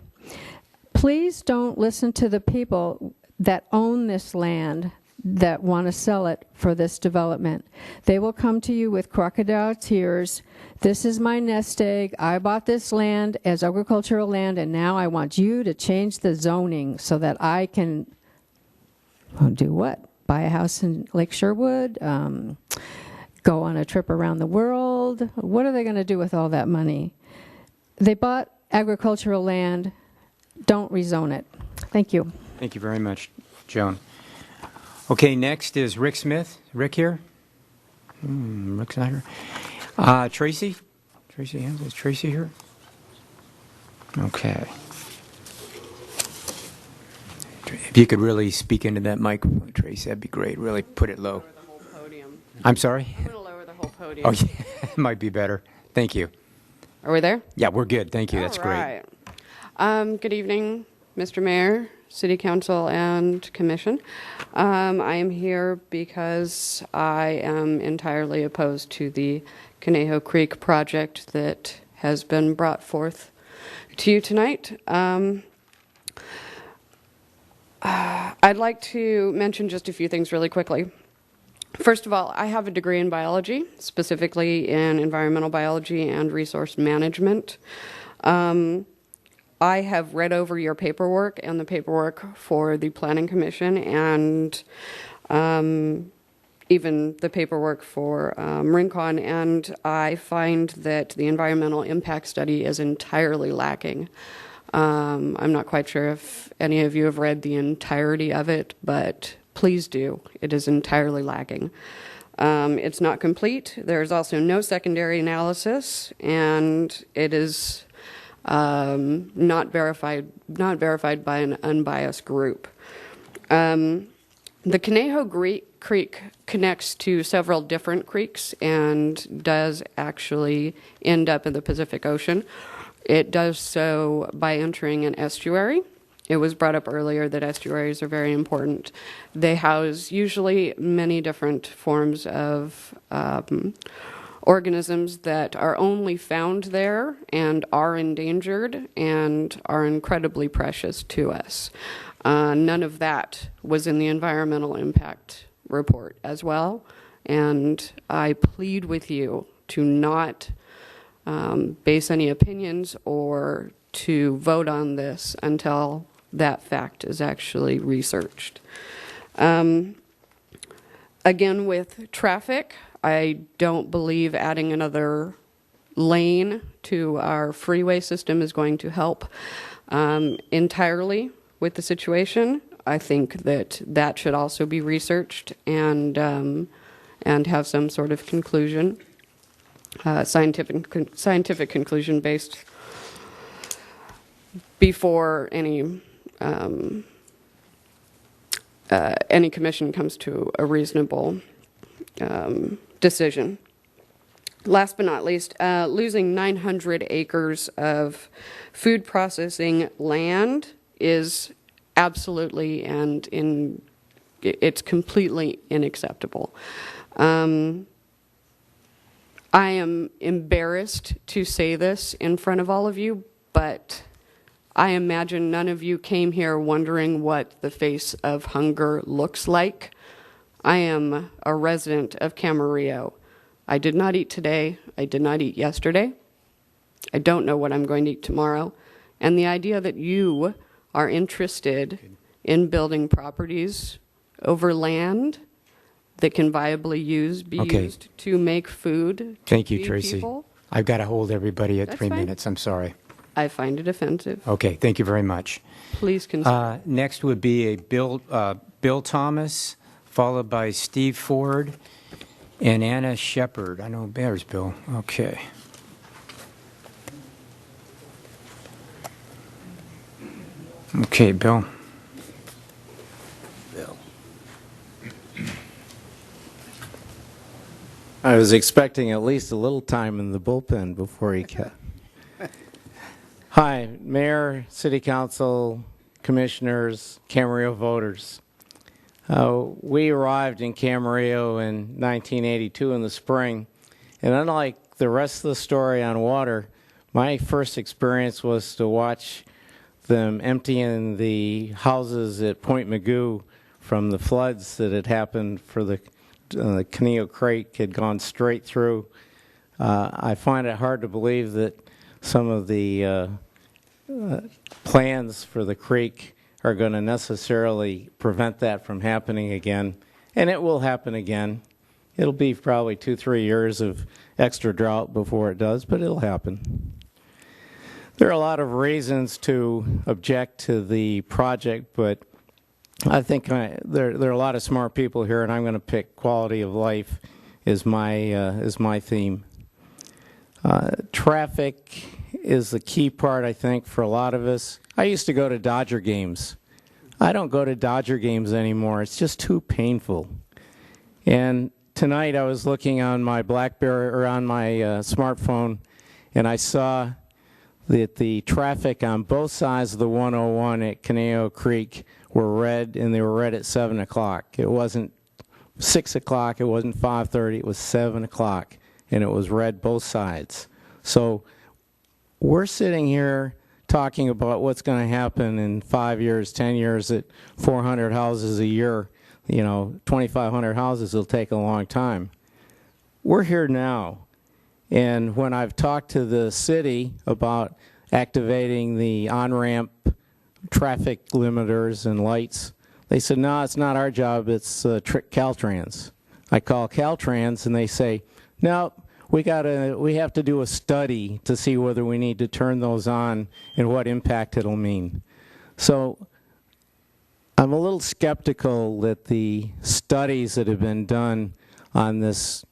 Please don't listen to the people that own this land that want to sell it for this development. They will come to you with crocodile tears. This is my nest egg. I bought this land as agricultural land, and now I want you to change the zoning so that I can do what? Buy a house in Lake Sherwood, go on a trip around the world. What are they going to do with all that money? They bought agricultural land. Don't rezone it. Thank you.
Thank you very much, Joan. Okay, next is Rick Smith. Rick here? Rick's not here. Tracy? Is Tracy here? Okay. If you could really speak into that microphone, Tracy, that'd be great. Really put it low. I'm sorry?
I'm going to lower the whole podium.
Oh, yeah, it might be better. Thank you.
Are we there?
Yeah, we're good. Thank you. That's
All
great.
right. Good evening, Mr. Mayor, City Council, and Commission. I am here because I am entirely opposed to the Conejo Creek project that has been brought forth to you tonight. I'd like to mention just a few things really quickly. First of all, I have a degree in biology, specifically in environmental biology and resource management. I have read over your paperwork and the paperwork for the Planning Commission, and even the paperwork for Rincon, and I find that the environmental impact study is entirely lacking. I'm not quite sure if any of you have read the entirety of it, but please do. It is entirely lacking. It's not complete. There's also no secondary analysis, and it is not verified by an unbiased group. The Conejo Creek connects to several different creeks and does actually end up in the Pacific Ocean. It does so by entering an estuary. It was brought up earlier that estuaries are very important. They house usually many different forms of organisms that are only found there and are endangered and are incredibly precious to us. None of that was in the environmental impact report as well, and I plead with you to not base any opinions or to vote on this until that fact is actually researched. Again, with traffic, I don't believe adding another lane to our freeway system is going to help entirely with the situation. I think that that should also be researched and have some sort of conclusion. Scientific conclusion based before any commission comes to a reasonable decision. Last but not least, losing 900 acres of food processing land is absolutely it's completely unacceptable. I am embarrassed to say this in front of all of you, but I imagine none of you came here wondering what the face of hunger looks like. I am a resident of Camarillo. I did not eat today. I did not eat yesterday. I don't know what I'm going to eat tomorrow. And the idea that you are interested in building properties over land that can viably be used to make food.
Thank you, Tracy.
People.
I've got to hold everybody at
That's
3
fine.
minutes. I'm sorry.
I find it offensive.
Okay, thank you very much.
Please consider.
Next would be a Bill Thomas, followed by Steve Ford and Anna Shepard. I know there's Bill. Okay. Okay, Bill.
I was expecting at least a little time in the bullpen before he cut. Hi, Mayor, City Council, Commissioners, Camarillo voters. We arrived in Camarillo in 1982 in the spring, and unlike the rest of the story on water, my first experience was to watch them emptying the houses at Point Magoo from the floods that had happened for the Camarillo Creek had gone straight through. I find it hard to believe that some of the plans for the creek are going to necessarily prevent that from happening again, and it will happen again. It'll be probably 2-3 years of extra drought before it does, but it'll happen. There are a lot of reasons to object to the project, but I think there are a lot of smart people here, and I'm going to pick quality of life as my theme. Traffic is the key part, I think, for a lot of us. I used to go to Dodger games. I don't go to Dodger games anymore. It's just too painful. And tonight I was looking on my BlackBerry or on my smartphone, and I saw that the traffic on both sides of the 101 at Camarillo Creek were red, and they were red at 7 o'clock. It wasn't 6 o'clock, it wasn't 5:30, it was 7 o'clock, and it was red both sides. So we're sitting here talking about what's going to happen in 5 years, 10 years at 400 houses a year. 2,500 houses will take a long time. We're here now. And when I've talked to the city about activating the on-ramp traffic limiters and lights, they said, no, it's not our job, it's Caltrans. I call Caltrans and they say, no, we have to do a study to see whether we need to turn those on and what impact it'll mean. So I'm a little skeptical that the studies that have been done on this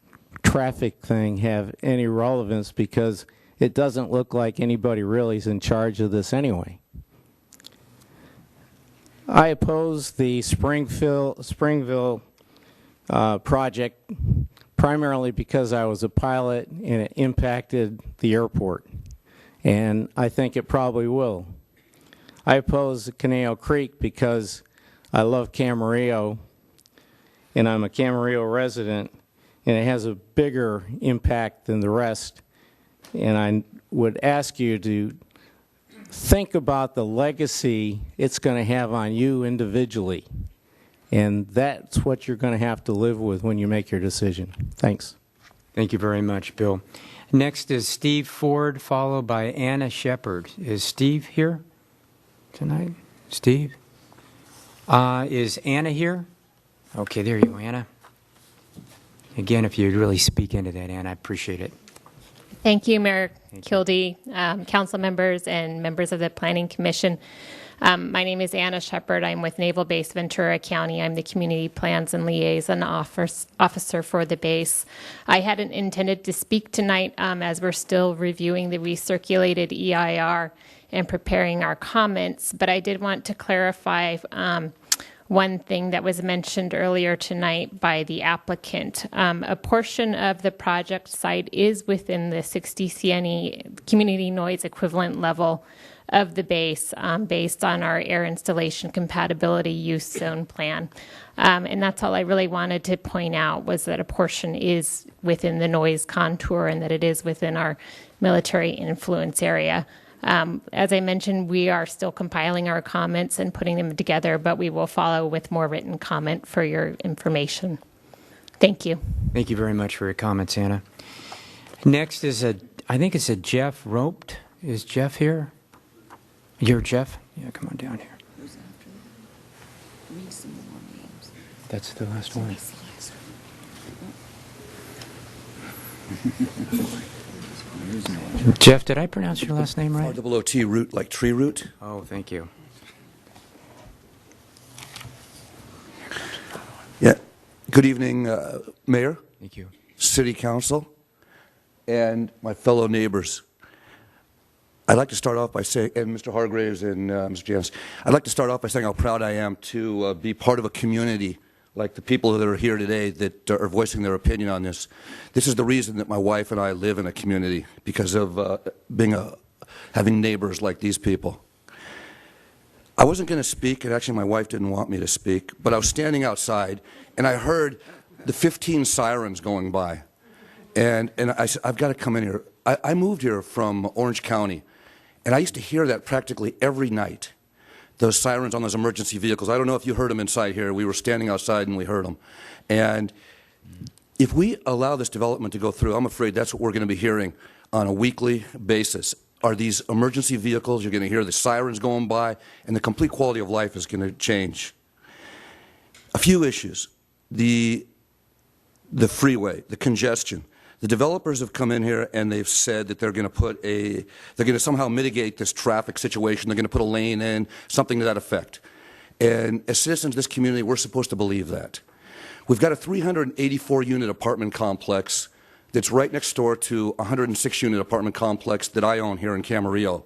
traffic thing have any relevance, because it doesn't look like anybody really is in charge of this anyway. I oppose the Springville project primarily because I was a pilot and it impacted the airport, and I think it probably will. I oppose Camarillo Creek because I love Camarillo, and I'm a Camarillo resident, and it has a bigger impact than the rest. And I would ask you to think about the legacy it's going to have on you individually. And that's what you're going to have to live with when you make your decision. Thanks.
Thank you very much, Bill. Next is Steve Ford, followed by Anna Shepard. Is Steve here tonight? Steve? Is Anna here? Okay, there you go, Anna. Again, if you'd really speak into that, Anna, I appreciate it.
Thank you, Mayor Kildee, council members, and members of the Planning Commission. My name is Anna Shepard. I'm with Naval Base Ventura County. I'm the Community Plans and Liaison Officer for the base. I hadn't intended to speak tonight as we're still reviewing the recirculated EIR and preparing our comments, but I did want to clarify one thing that was mentioned earlier tonight by the applicant. A portion of the project site is within the 60 CNE community noise equivalent level of the base based on our air installation compatibility use zone plan. And that's all I really wanted to point out, was that a portion is within the noise contour and that it is within our military influence area. As I mentioned, we are still compiling our comments and putting them together, but we will follow with more written comment for your information. Thank you.
Thank you very much for your comments, Anna. Next is I think it's a Jeff Roped. Is Jeff here? You're Jeff? Yeah, come on down here. That's the last one. Jeff, did I pronounce your last name right?
R-O-O-T root, like tree root.
Oh, thank you.
Yeah. Good evening, Mayor.
Thank you.
City Council, and my fellow neighbors. I'd like to start off by saying, and Mr. Hargraves and Mr. Janice, I'd like to start off by saying how proud I am to be part of a community like the people that are here today that are voicing their opinion on this. This is the reason that my wife and I live in a community, because of having neighbors like these people. I wasn't going to speak, and actually my wife didn't want me to speak, but I was standing outside, and I heard the 15 sirens going by. And I said, I've got to come in here. I moved here from Orange County, and I used to hear that practically every night, those sirens on those emergency vehicles. I don't know if you heard them inside here. We were standing outside, and we heard them. And if we allow this development to go through, I'm afraid that's what we're going to be hearing on a weekly basis. Are these emergency vehicles? You're going to hear the sirens going by, and the complete quality of life is going to change. A few issues. The freeway, the congestion. The developers have come in here and they've said that they're going to somehow mitigate this traffic situation. They're going to put a lane in, something to that effect. And as citizens of this community, we're supposed to believe that. We've got a 384-unit apartment complex that's right next door to a 106-unit apartment complex that I own here in Camarillo.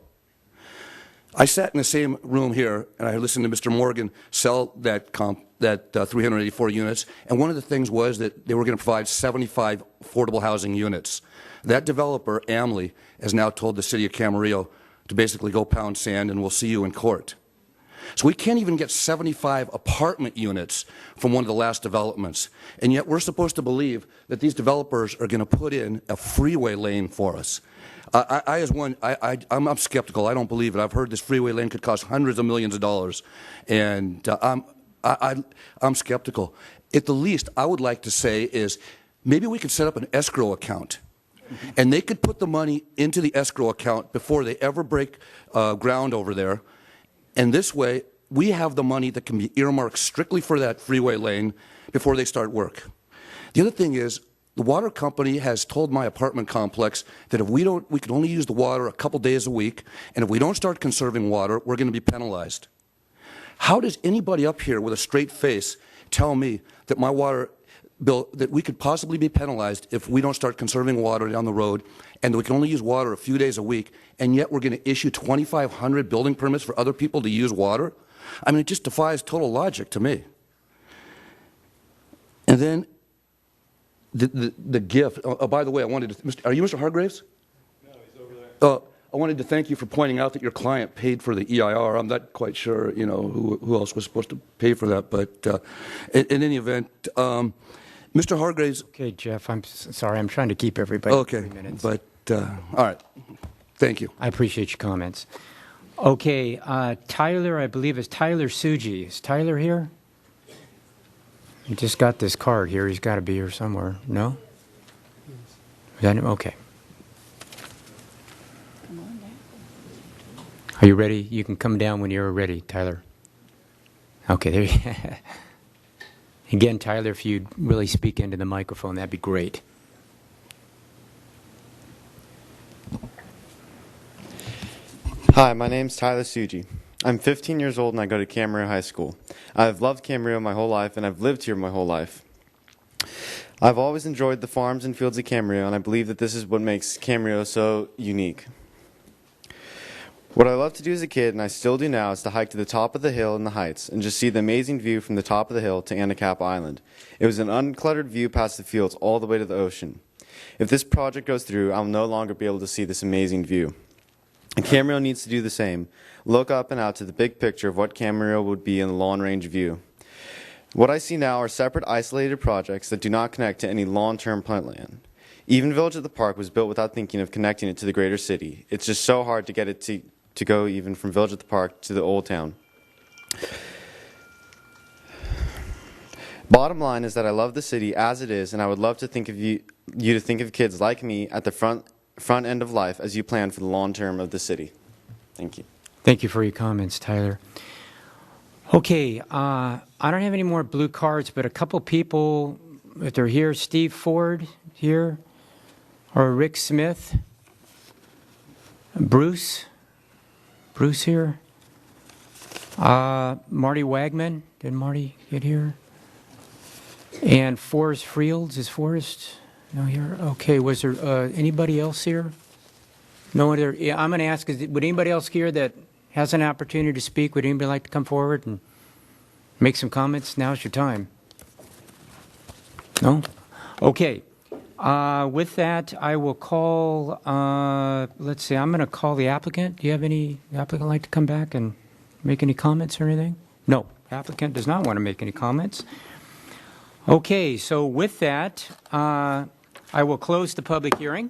I sat in the same room here, and I listened to Mr. Morgan sell that 384 units, and one of the things was that they were going to provide 75 affordable housing units. That developer, Amley, has now told the city of Camarillo to basically go pound sand and we'll see you in court. So we can't even get 75 apartment units from one of the last developments, and yet we're supposed to believe that these developers are going to put in a freeway lane for us. I'm skeptical. I don't believe it. I've heard this freeway lane could cost hundreds of millions of dollars, and I'm skeptical. At the least, I would like to say is maybe we could set up an escrow account, and they could put the money into the escrow account before they ever break ground over there, and this way we have the money that can be earmarked strictly for that freeway lane before they start work. The other thing is, the water company has told my apartment complex that if we can only use the water a couple days a week, and if we don't start conserving water, we're going to be penalized. How does anybody up here with a straight face tell me that my water bill, that we could possibly be penalized if we don't start conserving water down the road, and that we can only use water a few days a week, and yet we're going to issue 2,500 building permits for other people to use water? I mean, it just defies total logic to me. And then the gift. Oh, by the way, I wanted to. Are you Mr. Hargraves? No, he's over there. I wanted to thank you for pointing out that your client paid for the EIR. I'm not quite sure, who else was supposed to pay for that, but in any event, Mr. Hargraves.
Okay, Jeff. I'm sorry. I'm trying to keep everybody.
Okay,
3 minutes.
but all right. Thank you.
I appreciate your comments. Okay, Tyler, I believe is Tyler Suji. Is Tyler here? He just got this card here. He's got to be here somewhere. No? Is that him? Okay. Are you ready? You can come down when you're ready, Tyler. Okay, there you Again, Tyler, if you'd really speak into the microphone, that'd be great.
Hi, my name's Tyler Suji. I'm 15 years old and I go to Camarillo High School. I've loved Camarillo my whole life and I've lived here my whole life. I've always enjoyed the farms and fields of Camarillo, and I believe that this is what makes Camarillo so unique. What I loved to do as a kid, and I still do now, is to hike to the top of the hill in the heights and just see the amazing view from the top of the hill to Anacapa Island. It was an uncluttered view past the fields all the way to the ocean. If this project goes through, I'll no longer be able to see this amazing view. And Camarillo needs to do the same. Look up and out to the big picture of what Camarillo would be in the long-range view. What I see now are separate, isolated projects that do not connect to any long-term plan. Even Village at the Park was built without thinking of connecting it to the greater city. It's just so hard to get it to go even from Village at the Park to the Old Town. Bottom line is that I love the city as it is, and I would love to think of you to think of kids like me at the front end of life as you plan for the long term of the city. Thank you.
Thank you for your comments, Tyler. Okay, I don't have any more blue cards, but a couple people, if they're here, Steve Ford here, or Rick Smith, Bruce here, Marty Wagman, did Marty get here? And Forrest Fields, is Forrest no here? Okay, was there anybody else here? No other, yeah, I'm going to ask, would anybody else here that has an opportunity to speak, would anybody like to come forward and make some comments? Now's your time. No? Okay. With that, I will call, let's see, I'm going to call the applicant. Do you have any applicant like to come back and make any comments or anything? No, applicant does not want to make any comments. Okay, so with that, I will close the public hearing.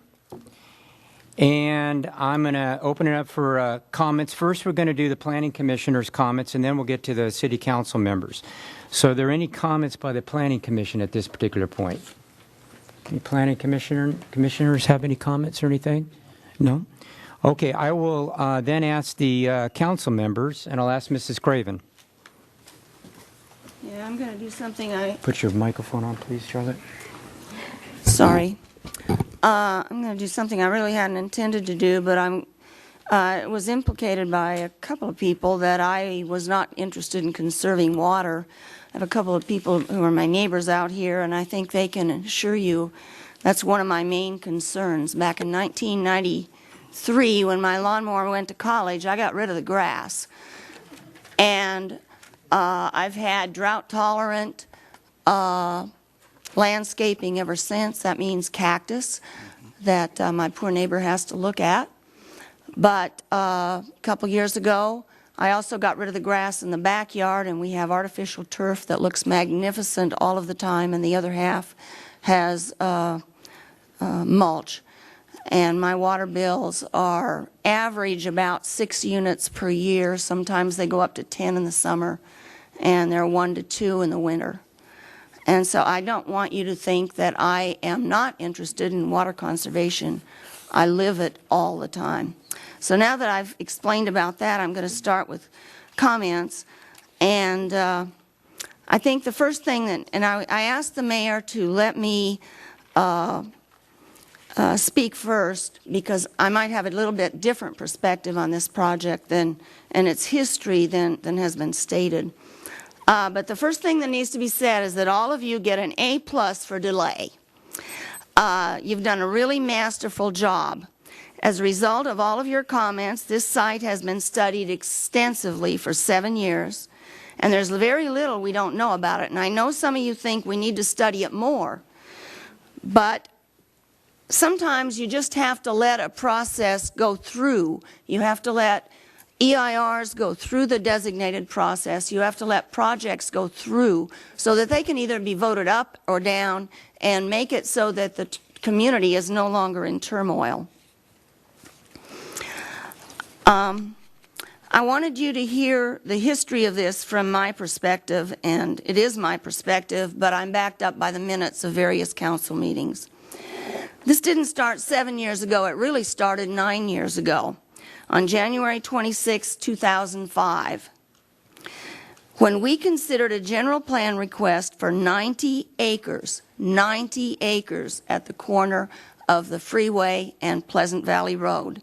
And I'm going to open it up for comments. First, we're going to do the Planning Commissioner's comments, and then we'll get to the City Council members. So are there any comments by the Planning Commission at this particular point? Any Planning Commissioners have any comments or anything? No? Okay, I will then ask the Council members, and I'll ask Mrs. Craven.
Yeah, I'm going to do something
Put your microphone on, please, Charlotte.
Sorry. I'm going to do something I really hadn't intended to do, but I was implicated by a couple of people that I was not interested in conserving water. I have a couple of people who are my neighbors out here, and I think they can assure you that's one of my main concerns. Back in 1993, when my lawnmower went to college, I got rid of the grass. And I've had drought-tolerant landscaping ever since. That means cactus that my poor neighbor has to look at. But a couple years ago, I also got rid of the grass in the backyard, and we have artificial turf that looks magnificent all of the time, and the other half has mulch. And my water bills are average about 6 units per year. Sometimes they go up to 10 in the summer, and they're 1 to 2 in the winter. And so I don't want you to think that I am not interested in water conservation. I live it all the time. So now that I've explained about that, I'm going to start with comments. And I think the first thing that, and I asked the mayor to let me speak first, because I might have a little bit different perspective on this project and its history than has been stated. But the first thing that needs to be said is that all of you get an A+ for delay. You've done a really masterful job. As a result of all of your comments, this site has been studied extensively for 7 years, and there's very little we don't know about it. And I know some of you think we need to study it more, but sometimes you just have to let a process go through. You have to let EIRs go through the designated process. You have to let projects go through so that they can either be voted up or down and make it so that the community is no longer in turmoil. I wanted you to hear the history of this from my perspective, and it is my perspective, but I'm backed up by the minutes of various council meetings. This didn't start 7 years ago. It really started 9 years ago. On January 26, 2005, when we considered a general plan request for 90 acres at the corner of the freeway and Pleasant Valley Road.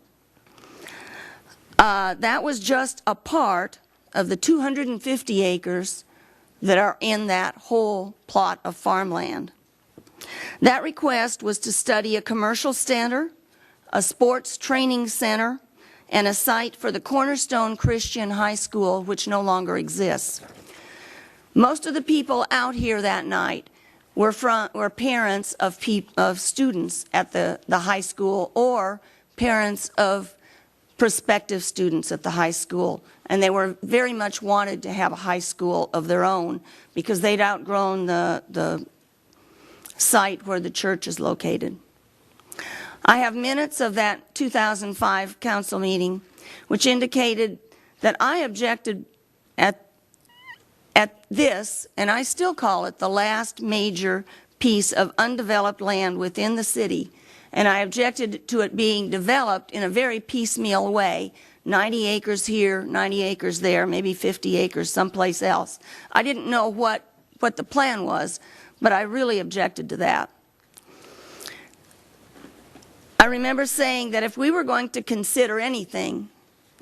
That was just a part of the 250 acres that are in that whole plot of farmland. That request was to study a commercial center, a sports training center, and a site for the Cornerstone Christian High School, which no longer exists. Most of the people out here that night were parents of students at the high school, or parents of prospective students at the high school. And they were very much wanted to have a high school of their own because they'd outgrown the site where the church is located. I have minutes of that 2005 council meeting which indicated that I objected at this, and I still call it the last major piece of undeveloped land within the city, and I objected to it being developed in a very piecemeal way, 90 acres here, 90 acres there, maybe 50 acres someplace else. I didn't know what the plan was, but I really objected to that. I remember saying that if we were going to consider anything,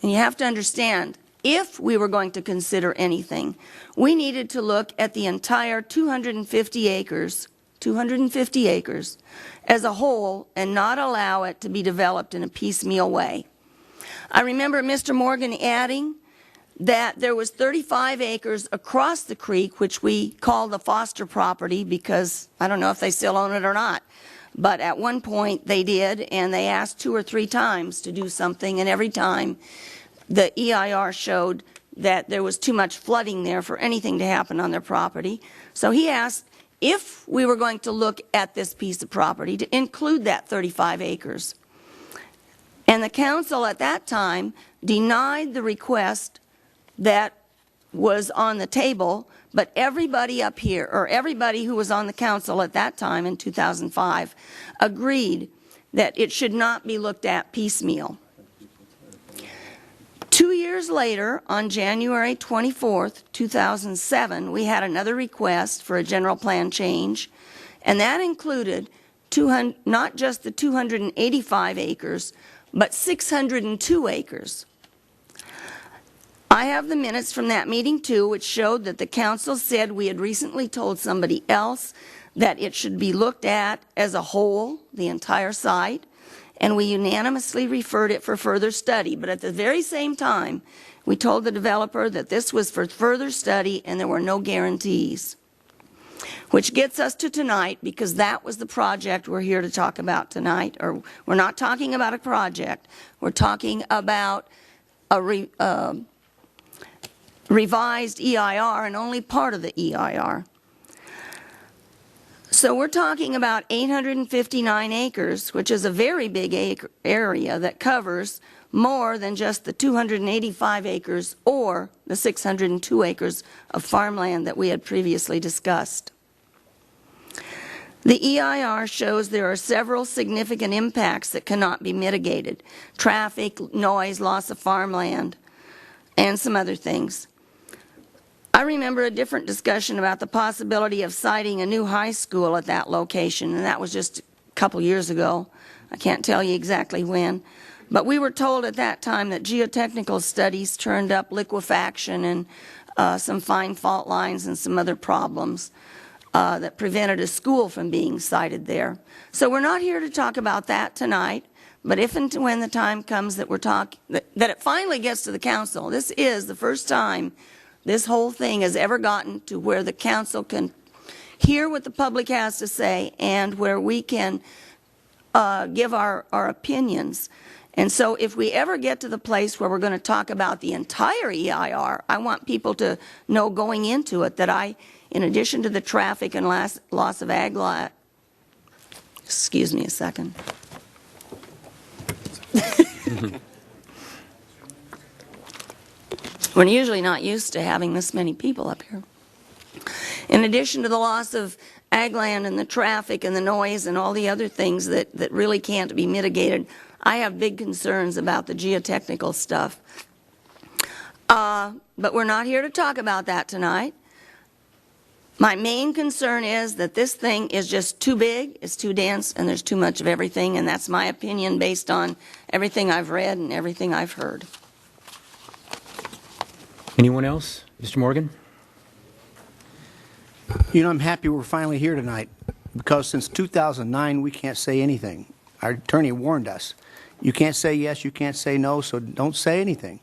and you have to understand, if we were going to consider anything, we needed to look at the entire 250 acres 250 acres, as a whole and not allow it to be developed in a piecemeal way. I remember Mr. Morgan adding that there was 35 acres across the creek, which we call the Foster property because I don't know if they still own it or not. But at one point they did, and they asked 2 or 3 times to do something, and every time the EIR showed that there was too much flooding there for anything to happen on their property. So he asked if we were going to look at this piece of property to include that 35 acres. And the council at that time denied the request that was on the table, but everybody up here, or everybody who was on the council at that time in 2005, agreed that it should not be looked at piecemeal. 2 years later, on January 24th, 2007, we had another request for a general plan change, and that included not just the 285 acres, but 602 acres. I have the minutes from that meeting too, which showed that the council said we had recently told somebody else that it should be looked at as a whole, the entire site, and we unanimously referred it for further study. But at the very same time, we told the developer that this was for further study and there were no guarantees. Which gets us to tonight, because that was the project we're here to talk about tonight. Or we're not talking about a project. We're talking about a revised EIR, and only part of the EIR. So we're talking about 859 acres, which is a very big area that covers more than just the 285 acres or the 602 acres of farmland that we had previously discussed. The EIR shows there are several significant impacts that cannot be mitigated: traffic, noise, loss of farmland, and some other things. I remember a different discussion about the possibility of siting a new high school at that location, and that was just a couple years ago. I can't tell you exactly when. But we were told at that time that geotechnical studies turned up liquefaction and some fine fault lines and some other problems that prevented a school from being sited there. So we're not here to talk about that tonight, but if and when the time comes that that it finally gets to the council, this is the first time this whole thing has ever gotten to where the council can hear what the public has to say and where we can give our opinions. And so if we ever get to the place where we're going to talk about the entire EIR, I want people to know going into it that in addition to the traffic and loss of ag lot, excuse me a second. We're usually not used to having this many people up here. In addition to the loss of ag land and the traffic and the noise and all the other things that really can't be mitigated, I have big concerns about the geotechnical stuff. But we're not here to talk about that tonight. My main concern is that this thing is just too big, it's too dense, and there's too much of everything, and that's my opinion based on everything I've read and everything I've heard.
Anyone else? Mr. Morgan?
You know, I'm happy we're finally here tonight, because since 2009 we can't say anything. Our attorney warned us. You can't say yes, you can't say no, so don't say anything.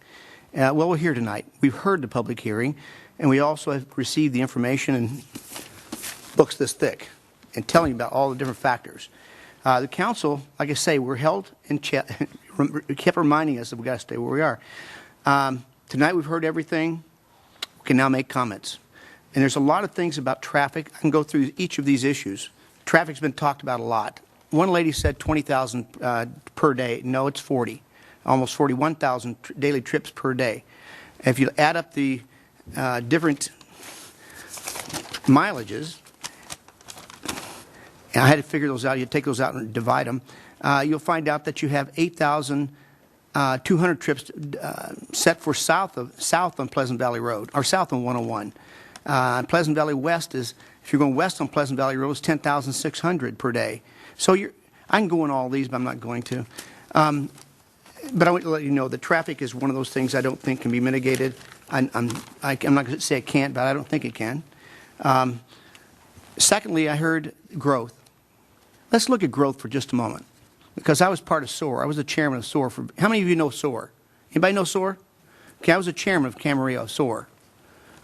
Well, we're here tonight. We've heard the public hearing, and we also have received the information in books this thick and telling you about all the different factors. The council, like I say, we're held in check, kept reminding us that we've got to stay where we are. Tonight we've heard everything. We can now make comments. And there's a lot of things about traffic. I can go through each of these issues. Traffic's been talked about a lot. One lady said 20,000 per day. No, it's 40. Almost 41,000 daily trips per day. If you add up the different mileages, and I had to figure those out. You take those out and divide them. You'll find out that you have 8,200 trips set for south on Pleasant Valley Road, or south on 101. Pleasant Valley West is, if you're going west on Pleasant Valley Road, it's 10,600 per day. So I can go in all these, but I'm not going to. But I want to let you know that traffic is one of those things I don't think can be mitigated. I'm not going to say it can't, but I don't think it can. Secondly, I heard growth. Let's look at growth for just a moment, because I was part of SOAR. I was the chairman of SOAR for, how many of you know SOAR? Anybody know SOAR? Okay, I was the chairman of Camarillo, SOAR.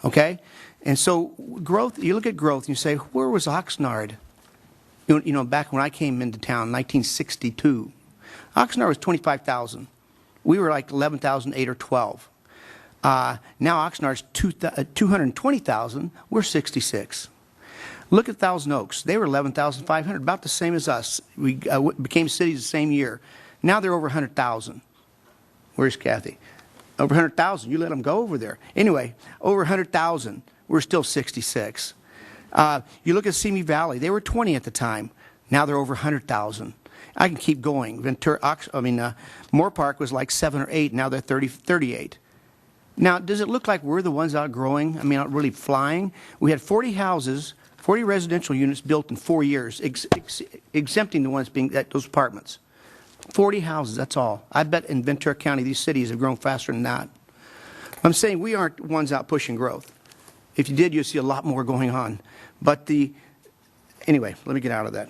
Okay? And so growth, you look at growth and you say, where was Oxnard? You know, back when I came into town, 1962. Oxnard was 25,000. We were like 11,008 or 12. Now Oxnard's 220,000. We're 66. Look at Thousand Oaks. They were 11,500, about the same as us. We became cities the same year. Now they're over 100,000. Where's Kathy? Over 100,000. You let them go over there. Anyway, over 100,000. We're still 66. You look at Simi Valley. They were 20 at the time. Now they're over 100,000. I can keep going. Moore Park was like 7 or 8. Now they're 38. Now, does it look like we're the ones outgrowing? I mean, not really flying? We had 40 houses, 40 residential units built in 4 years, exempting the ones being those apartments. 40 houses, that's all. I bet in Ventura County, these cities have grown faster than that. I'm saying we aren't the ones out pushing growth. If you did, you'd see a lot more going on. But anyway, let me get out of that.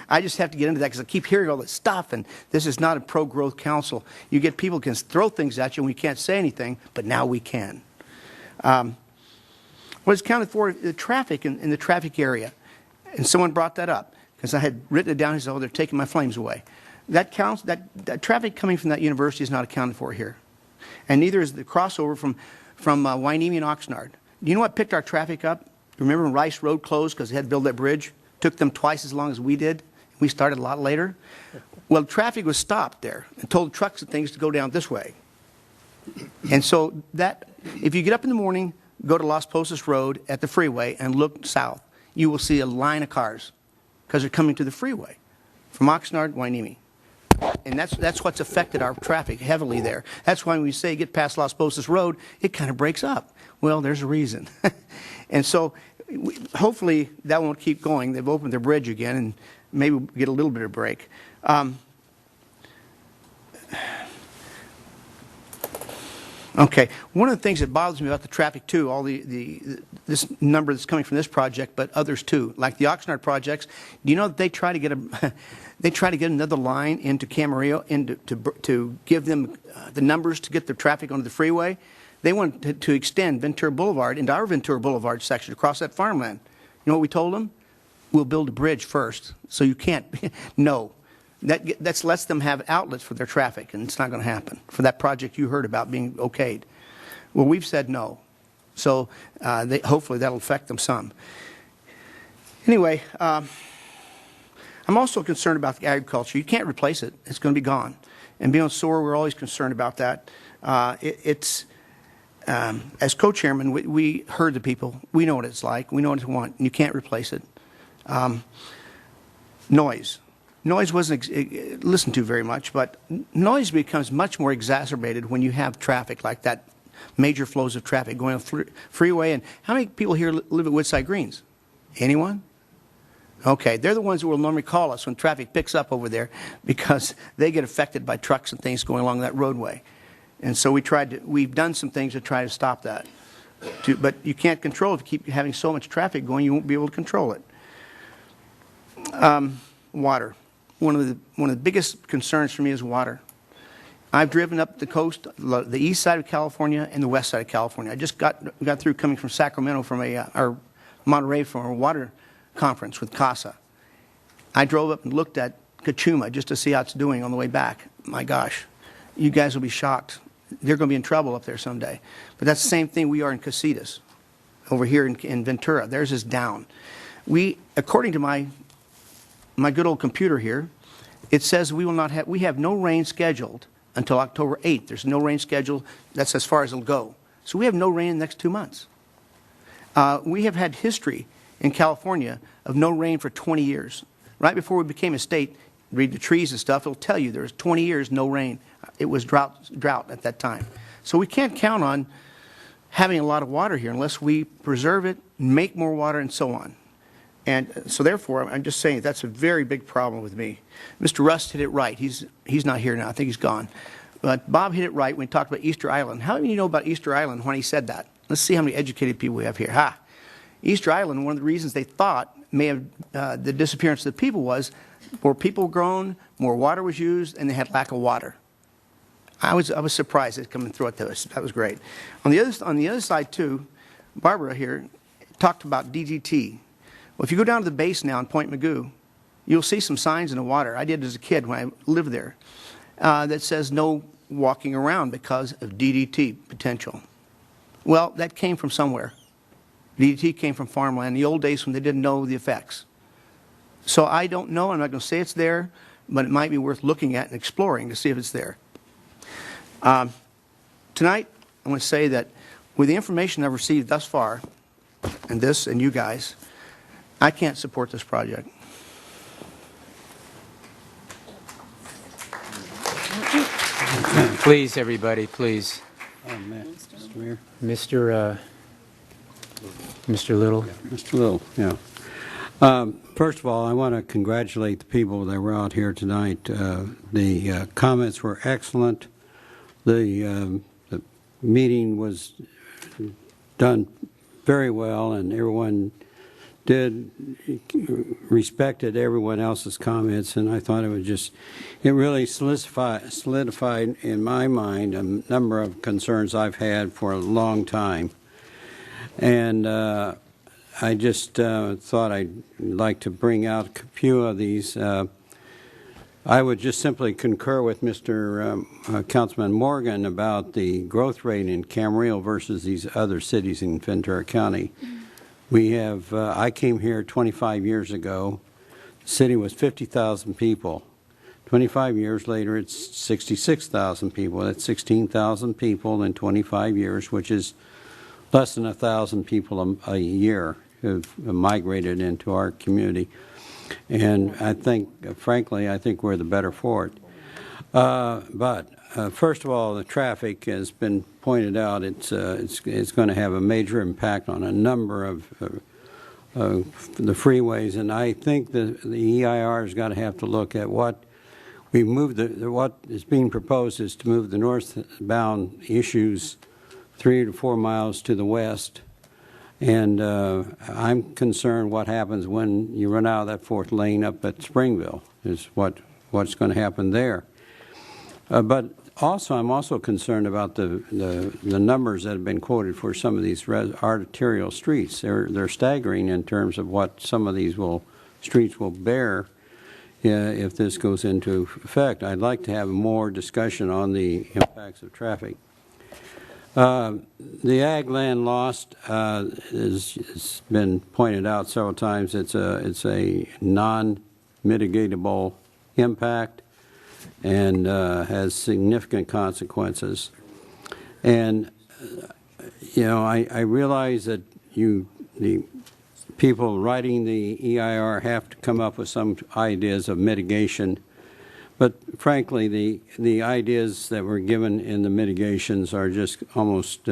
I just have to get into that because I keep hearing all this stuff, and this is not a pro-growth council. You get people can throw things at you and we can't say anything, but now we can. What is counted for? The traffic in the traffic area. And someone brought that up because I had written it down and said, oh, they're taking my flames away. That traffic coming from that university is not accounted for here. And neither is the crossover from Hueneme and Oxnard. Do you know what picked our traffic up? Remember when Rice Road closed because they had to build that bridge? Took them twice as long as we did. We started a lot later. Well, traffic was stopped there and told trucks and things to go down this way. And so that, if you get up in the morning, go to Las Posas Road at the freeway and look south, you will see a line of cars because they're coming to the freeway from Oxnard, Hueneme. And that's what's affected our traffic heavily there. That's why when we say get past Las Posas Road, it kind of breaks up. Well, there's a reason. And so hopefully that won't keep going. They've opened their bridge again, and maybe we'll get a little bit of break. Okay, one of the things that bothers me about the traffic too, all this number that's coming from this project, but others too, like the Oxnard projects. Do you know that they try to get another line into Camarillo to give them the numbers to get the traffic onto the freeway? They want to extend Ventura Boulevard into our Ventura Boulevard section across that farmland. You know what we told them? We'll build a bridge first, so you can't. No. That lets them have outlets for their traffic, and it's not going to happen for that project you heard about being okayed. Well, we've said no. So hopefully that'll affect them some. Anyway, I'm also concerned about the agriculture. You can't replace it. It's going to be gone. And being on SOAR, we're always concerned about that. As co-chairman, we heard the people. We know what it's like. We know what they want. And you can't replace it. Noise. Noise wasn't listened to very much, but noise becomes much more exacerbated when you have traffic like that, major flows of traffic going on freeway. And how many people here live at Woodside Greens? Anyone? Okay, they're the ones who will normally call us when traffic picks up over there because they get affected by trucks and things going along that roadway. And so we've done some things to try to stop that. But you can't control it. If you keep having so much traffic going, you won't be able to control it. Water. One of the biggest concerns for me is water. I've driven up the coast, the east side of California and the west side of California. I just got through coming from Sacramento or Monterey from a water conference with CASA. I drove up and looked at Cachuma just to see how it's doing on the way back. My gosh, you guys will be shocked. They're going to be in trouble up there someday. But that's the same thing we are in Casitas, over here in Ventura. Theirs is down. According to my good old computer here, it says we have no rain scheduled until October 8th. There's no rain scheduled. That's as far as it'll go. So we have no rain in the next 2 months. We have had history in California of no rain for 20 years. Right before we became a state, read the trees and stuff, it'll tell you there's 20 years no rain. It was drought at that time. So we can't count on having a lot of water here unless we preserve it, make more water, and so on. And so therefore, I'm just saying that's a very big problem with me. Mr. Rust hit it right. He's not here now. I think he's gone. But Bob hit it right when he talked about Easter Island. How many of you know about Easter Island when he said that? Let's see how many educated people we have here. Easter Island, one of the reasons they thought may have the disappearance of the people was more people grown, more water was used, and they had lack of water. I was surprised at coming through it. That was great. On the other side too, Barbara here talked about DDT. Well, if you go down to the base now in Point Magoo, you'll see some signs in the water. I did as a kid when I lived there that says no walking around because of DDT potential. Well, that came from somewhere. DDT came from farmland in the old days when they didn't know the effects. So I don't know. I'm not going to say it's there, but it might be worth looking at and exploring to see if it's there. Tonight, I want to say that with the information I've received thus far, and this and you guys, I can't support this project.
Please, everybody, please.
Oh, man. Mr. Mayor.
Mr. Little.
Yeah, Mr. Little, yeah. First of all, I want to congratulate the people that were out here tonight. The comments were excellent. The meeting was done very well, and everyone respected everyone else's comments, and I thought it really solidified in my mind a number of concerns I've had for a long time. And I just thought I'd like to bring out a few of these. I would just simply concur with Mr. Councilman Morgan about the growth rate in Camarillo versus these other cities in Ventura County. We have, I came here 25 years ago. The city was 50,000 people. 25 years later, it's 66,000 people. That's 16,000 people in 25 years, which is less than 1,000 people a year who've migrated into our community. And I think, frankly, I think we're the better for it. But first of all, the traffic has been pointed out. It's going to have a major impact on a number of the freeways, and I think the EIR has got to have to look at what we moved. What is being proposed is to move the northbound issues 3 to 4 miles to the west. And I'm concerned what happens when you run out of that fourth lane up at Springville is what's going to happen there. But also, I'm also concerned about the numbers that have been quoted for some of these arterial streets. They're staggering in terms of what some of these streets will bear if this goes into effect. I'd like to have more discussion on the impacts of traffic. The ag land lost has been pointed out several times. It's a non-mitigatable impact and has significant consequences. And I realize that the people writing the EIR have to come up with some ideas of mitigation. But frankly, the ideas that were given in the mitigations are just almost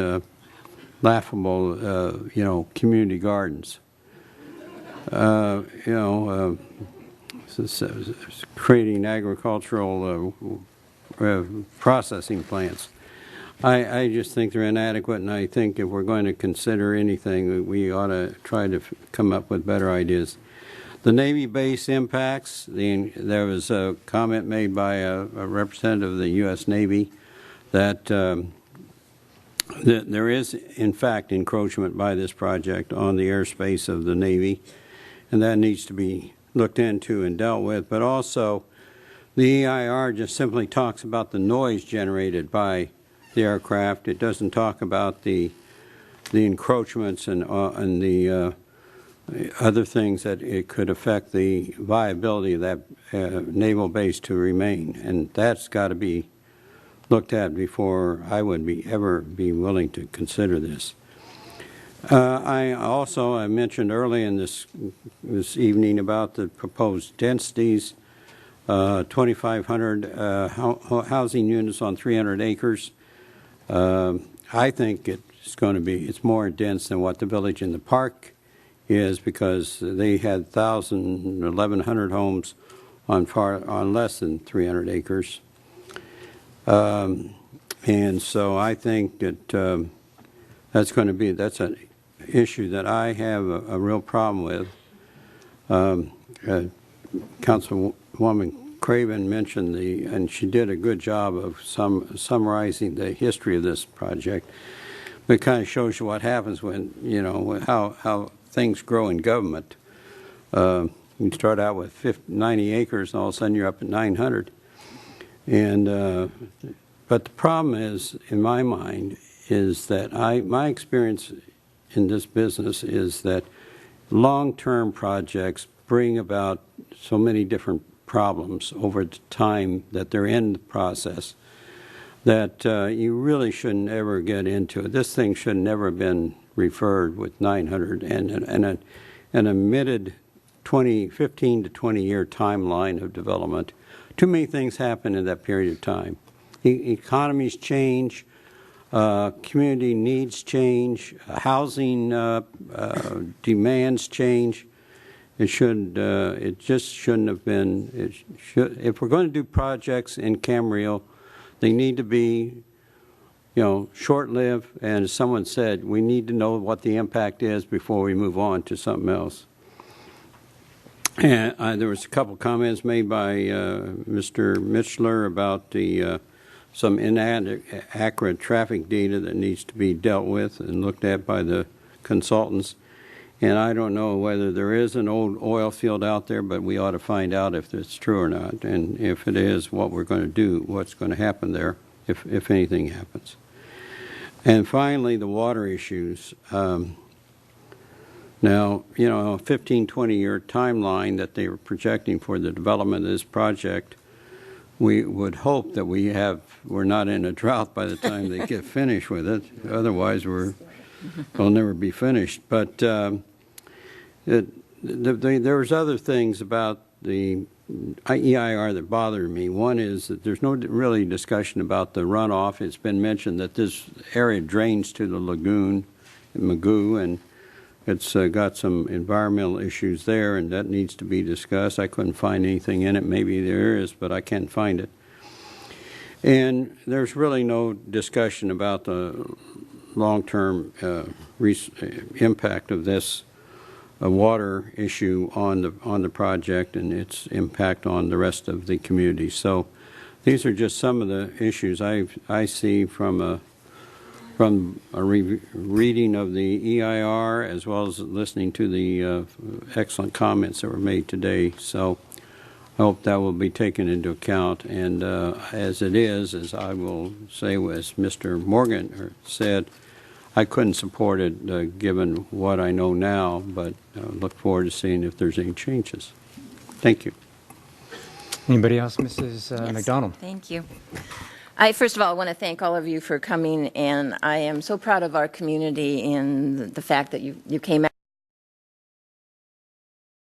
laughable. Community gardens. Creating agricultural processing plants. I just think they're inadequate, and I think if we're going to consider anything, we ought to try to come up with better ideas. The Navy base impacts, there was a comment made by a representative of the U.S. Navy that there is, in fact, encroachment by this project on the airspace of the Navy, and that needs to be looked into and dealt with. But also, the EIR just simply talks about the noise generated by the aircraft. It doesn't talk about the encroachments and the other things that it could affect the viability of that naval base to remain, and that's got to be looked at before I would ever be willing to consider this. I mentioned early in this evening about the proposed densities, 2,500 housing units on 300 acres. I think it's more dense than what the Village in the Park is, because they had 1,100 homes on less than 300 acres. And so I think that that's a issue that I have a real problem with. Councilwoman Craven mentioned and she did a good job of summarizing the history of this project. But it kind of shows you what happens when, how things grow in government. You start out with 90 acres, and all of a sudden you're up at 900. But the problem is, in my mind, is that my experience in this business is that long-term projects bring about so many different problems over time that they're in the process that you really shouldn't ever get into it. This thing should never have been referred with 900 and an admitted 15 to 20-year timeline of development. Too many things happen in that period of time. Economies change, community needs change, housing demands change. It just shouldn't have been. If we're going to do projects in Camarillo, they need to be, short-lived. And as someone said, we need to know what the impact is before we move on to something else. And there was a couple comments made by Mr. Mitchler about some inaccurate traffic data that needs to be dealt with and looked at by the consultants. And I don't know whether there is an old oil field out there, but we ought to find out if it's true or not. And if it is, what we're going to do, what's going to happen there, if anything happens. And finally, the water issues. Now, a 15, 20-year timeline that they were projecting for the development of this project, we would hope that we're not in a drought by the time they get finished with it. Otherwise, we'll never be finished. But there was other things about the EIR that bothered me. One is that there's no really discussion about the runoff. It's been mentioned that this area drains to the lagoon in Magoo, and it's got some environmental issues there, and that needs to be discussed. I couldn't find anything in it. Maybe there is, but I can't find it. And there's really no discussion about the long-term impact of this water issue on the project and its impact on the rest of the community. So these are just some of the issues I see from a reading of the EIR as well as listening to the excellent comments that were made today. So I hope that will be taken into account. And as it is, as I will say, as Mr. Morgan said, I couldn't support it given what I know now, but look forward to seeing if there's any changes. Thank you.
Anybody else? Mrs.
Yes.
McDonald.
Thank you. First of all, I want to thank all of you for coming, and I am so proud of our community and the fact that you came out.